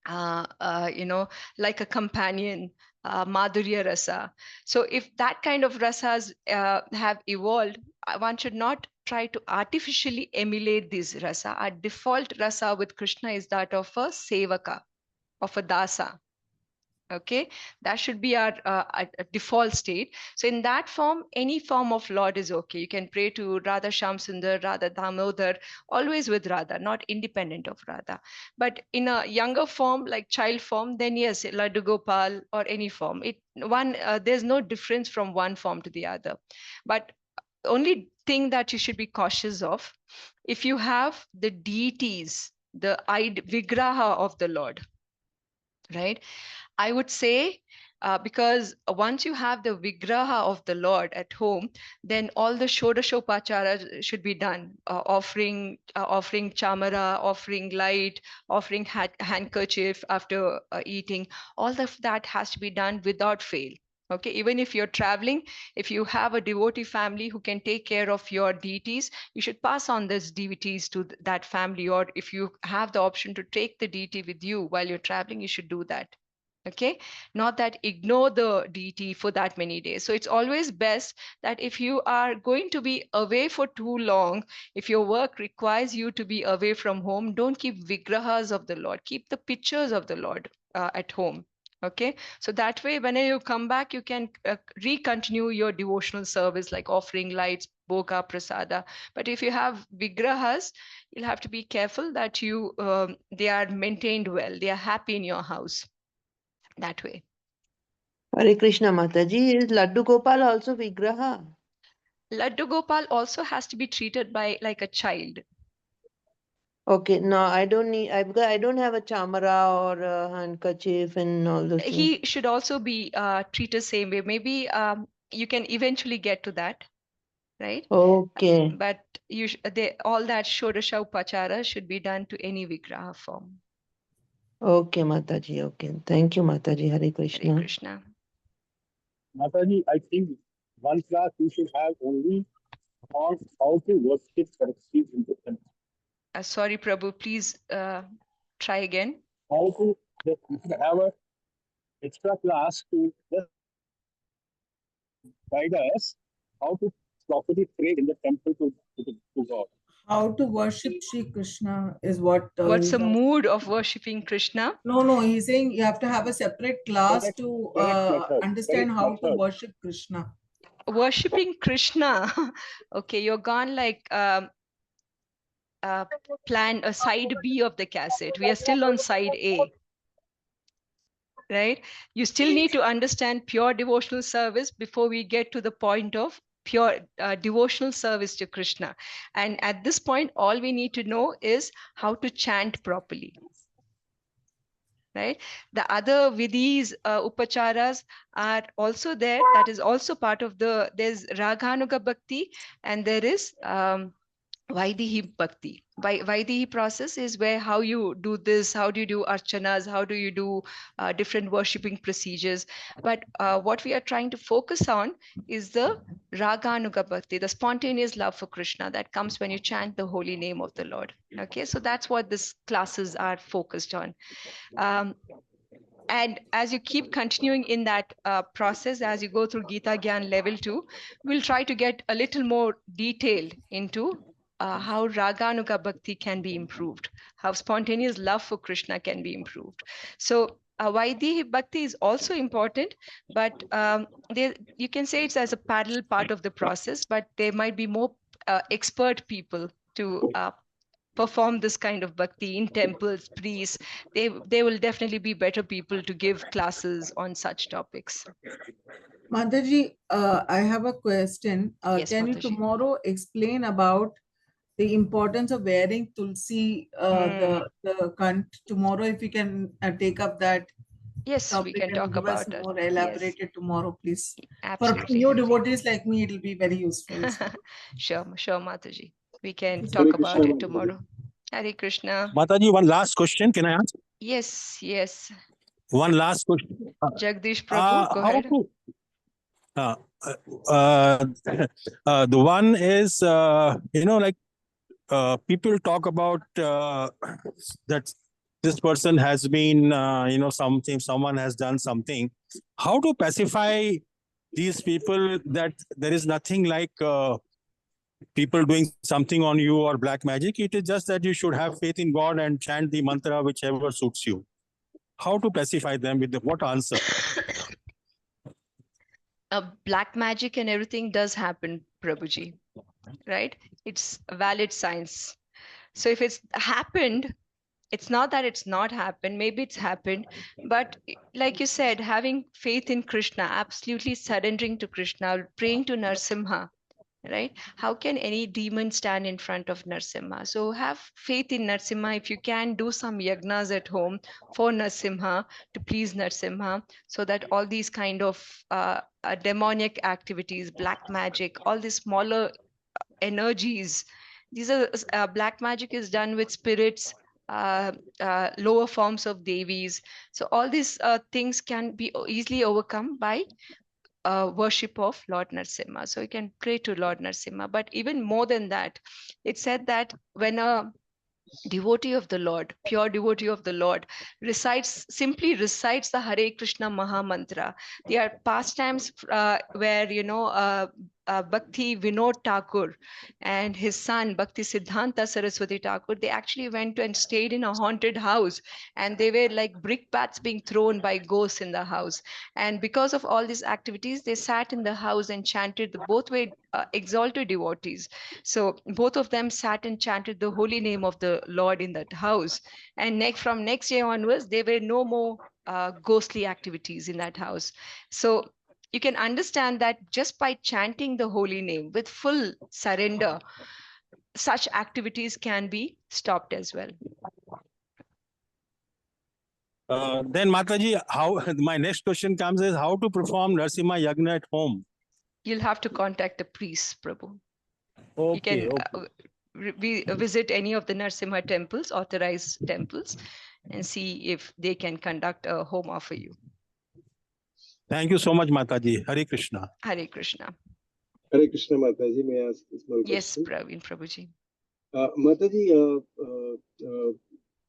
like a companion, Madhurya Rasa. So if that kind of rasas have evolved, one should not try to artificially emulate these rasa. Our default rasa with Krishna is that of a sevaka, of a dasa. Okay, that should be our default state. So in that form, any form of Lord is okay. You can pray to Radha Shamsundar, Radha Damodar, always with Radha, not independent of Radha. But in a younger form, like child form, then yes, Laddu Gopal or any form. There's no difference from one form to the other. But the only thing that you should be cautious of, if you have the deities, the vigraha of the Lord, right? I would say, because once you have the vigraha of the Lord at home, then all the Shodashopachara should be done. Offering chamara, offering light, offering handkerchief after eating. All of that has to be done without fail. Okay, even if you're traveling, if you have a devotee family who can take care of your deities, you should pass on these deities to that family. Or if you have the option to take the deity with you while you're traveling, you should do that. Okay, not that ignore the deity for that many days. So it's always best that if you are going to be away for too long, if your work requires you to be away from home, don't keep vigrahas of the Lord. Keep the pictures of the Lord at home. Okay, so that way, whenever you come back, you can re-continue your devotional service, like offering lights, boga, prasada. But if you have vigrahas, you'll have to be careful that they are maintained well. They are happy in your house. That way. Hare Krishna Mataji, is Laddu Gopal also Vigraha? Laddu Gopal also has to be treated by like a child. Okay, no, I don't need, because I don't have a chamara or a handkerchief and all those things. He should also be treated same way. Maybe you can eventually get to that, right? Okay. But all that Shodasha Upachara should be done to any Vigraha form. Okay, Mataji. Okay. Thank you, Mataji. Hare Krishna. Hare Krishna. Mataji, I think one class we should have only on how to worship correctly in the temple. Sorry, Prabhu, please try again. How to have an extra class to just guide us how to properly pray in the temple to God. How to worship Sri Krishna is what. What's the mood of worshipping Krishna? No, he's saying you have to have a separate class to understand how to worship Krishna. Worshipping Krishna. Okay, you're gone like plan a side B of the cassette. We are still on side A. Right? You still need to understand pure devotional service before we get to the point of pure devotional service to Krishna. And at this point, all we need to know is how to chant properly. Right? The other vidhis, upacharas are also there. That is also part of there's Raghanuga Bhakti, and there is Vaidehi Bhakti. Vaidehi process is where how you do this, how do you do archanas, how do you do different worshipping procedures. But what we are trying to focus on is the Raganuga Bhakti, the spontaneous love for Krishna that comes when you chant the holy name of the Lord. Okay, so that's what these classes are focused on. And as you keep continuing in that process, as you go through Gita Gyan level 2, we'll try to get a little more detailed into how Raganuga Bhakti can be improved, how spontaneous love for Krishna can be improved. So Vaidehi Bhakti is also important, but you can say it's as a parallel part of the process, but there might be more expert people to perform this kind of bhakti in temples, priests. They will definitely be better people to give classes on such topics. Mataji, I have a question. Yes, Can you Mataji. tomorrow explain about the importance of wearing tulsi, the kant tomorrow? If you can take up that Yes, we topic can and talk give us about it. more Yes, elaborated tomorrow, please. absolutely. For new devotees like me, it will be very useful. Sure, Mataji. We can Hare talk Krishna, about it Mataji. tomorrow. Hare Krishna. Mataji, one last question. Can I ask? Yes. One last question. Jagdish Prabhu, go ahead. The one is, like people talk about that this person has been, someone has done something. How to pacify these people that there is nothing like people doing something on you or black magic? It is just that you should have faith in God and chant the mantra whichever suits you. How to pacify them with what answer? Black magic and everything does happen, Prabhuji, right? It's a valid science. So if it's happened, it's not that it's not happened, maybe it's happened, but like you said, having faith in Krishna, absolutely surrendering to Krishna, praying to Narsimha, right? How can any demon stand in front of Narsimha? So have faith in Narsimha. If you can, do some yagnas at home for Narsimha, to please Narsimha, so that all these kind of demonic activities, black magic, all these smaller energies, these are black magic is done with spirits, lower forms of devis. So all these things can be easily overcome by worship of Lord Narsimha. So you can pray to Lord Narsimha. But even more than that, it said that when a devotee of the Lord, pure devotee of the Lord, simply recites the Hare Krishna Maha Mantra. There are pastimes where, Bhakti Vinod Thakur and his son Bhakti Siddhanta Saraswati Thakur, they actually went and stayed in a haunted house, and they were like brickbats being thrown by ghosts in the house. And because of all these activities, they sat in the house and chanted. Both were exalted devotees. So both of them sat and chanted the holy name of the Lord in that house. And from next day onwards, there were no more ghostly activities in that house. So you can understand that just by chanting the holy name with full surrender, such activities can be stopped as well. Then Mataji, my next question comes is how to perform Narsimha Yagna at home? You'll have to contact a priest, Prabhu. Okay, you can visit any of the Narsimha temples, authorized temples, and see if they can conduct a home for you. Thank you so much, Mataji. Hare Krishna. Hare Krishna. Hare Krishna, Mataji. May I ask a small Yes, question? Prabhuji. Mataji,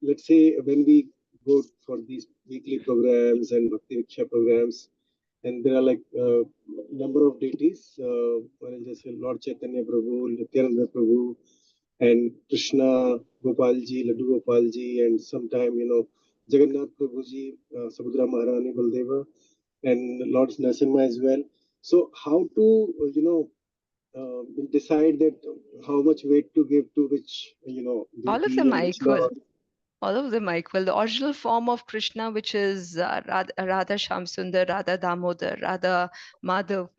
let's say when we go for these weekly programs and Bhakti Viksha programs, and there are like number of deities, one is Lord Chaitanya Prabhu, Nityananda Prabhu, and Krishna Gopalji, Laddu Gopalji, and sometime, Jagannath Prabhuji, Subhadra Maharani Baldeva, and Lord Narasimha as well. So how to, decide that how much weight to give to which, All of deity them and are which equal. Lord? All of them are equal. The original form of Krishna, which is Radha Shamsundar, Radha Damodar, Radha Madhav,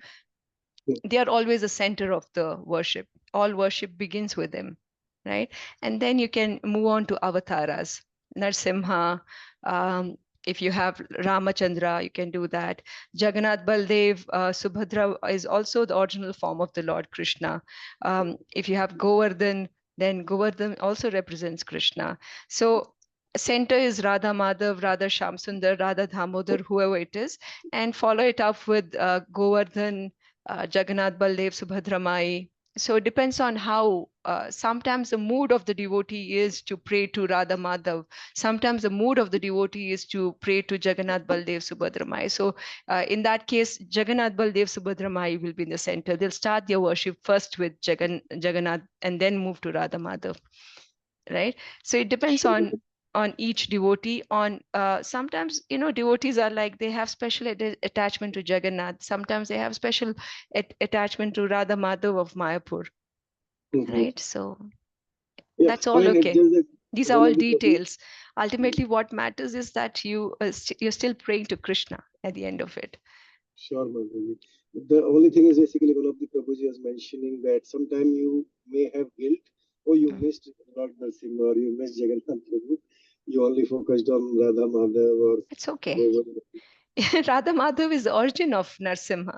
they are always the center of the worship. All worship begins with them, right? And then you can move on to avatars. Narsimha, if you have Ramachandra, you can do that. Jagannath Baldev, Subhadra is also the original form of the Lord Krishna. If you have Govardhan, Then Govardhan also represents Krishna. So center is Radha Madhav, Radha Shamsundar, Radha Damodar, whoever it is, and follow it up with Govardhan, Jagannath Baldev, Subhadra Mai. So it depends on how, sometimes the mood of the devotee is to pray to Radha Madhav. Sometimes the mood of the devotee is to pray to Jagannath Baldev, Subhadra Mai. So in that case, Jagannath Baldev, Subhadra Mai will be in the center. They'll start their worship first with Jagannath and then move to Radha Madhav, right? So it depends on each devotee. On sometimes, you know, devotees are like, they have special attachment to Jagannath. Sometimes they have special attachment to Radha Madhav of Mayapur, right? So that's all okay. These are all details. Ultimately, what matters is that you're still praying to Krishna at the end of it. Sure, Mataji. The only thing is basically one of the Prabhuji was mentioning that sometime you may have guilt, or you missed Lord Narasimha, or you missed Jagannath Prabhu. You only focused on Radha Madhav or It's okay. Govardhan. Radha Madhav is the origin of Narasimha.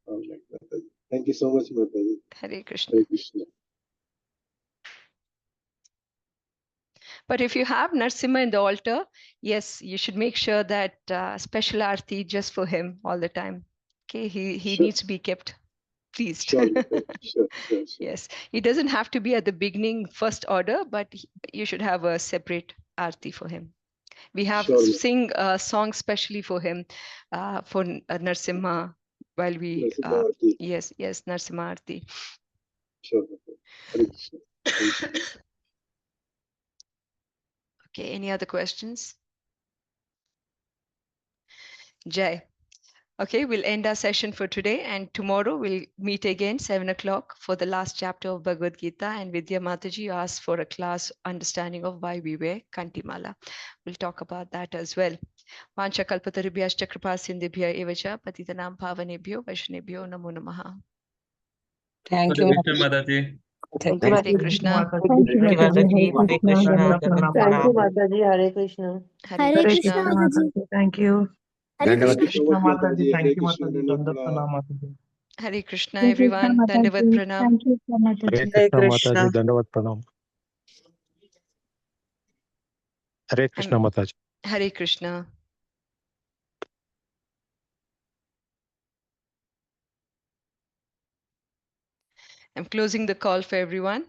All right, Mataji. Thank you so much, Mataji. Hare Krishna. Hare Krishna. But if you have Narasimha in the altar, yes, you should make sure that special aarti just for him all the time. Okay, he Sure. needs to be kept pleased. Sure, Mataji. Sure. Yes, it doesn't have to be at the beginning, first order, but you should have a separate aarti for him. We have Sure. sing a song specially for him, for Narasimha, while we Narasimha Aarti. yes, Narasimha aarti. Sure, Mataji. Hare Krishna. Thank you. Okay, any other questions? Jai. Okay, we'll end our session for today, and tomorrow we'll meet again 7 o'clock for the last chapter of Bhagavad Gita, and Vidya Mataji asked for a class understanding of why we wear Kantimala. We'll talk about that as well. Vancha kalpatarubhyascha kripa sindhibhya evacha patitanam pavanebhyo vaishnebhyo namo namaha. Thank Hare you. Krishna, Mataji. Thank you, Hare Mataji. Krishna. Thank you, Thank you, Mataji. Mataji. Hare Krishna. Dandavat Thank you, pranam. Mataji. Hare Krishna. Hare Hare Krishna. Krishna, Mataji. Thank you. Hare Thank Krishna. you so much, Mataji. Thank Hare you, Krishna. Mataji. Dandavat Dandavat pranam. pranam, Mataji. Hare Krishna, Hare Krishna, everyone. Dandavat Mataji. pranam. Thank you so much, Hare Mataji. Hare Krishna Mataji, Krishna. Dandavat Pranam. Hare Krishna Mataji. Hare Krishna. I'm closing the call for everyone.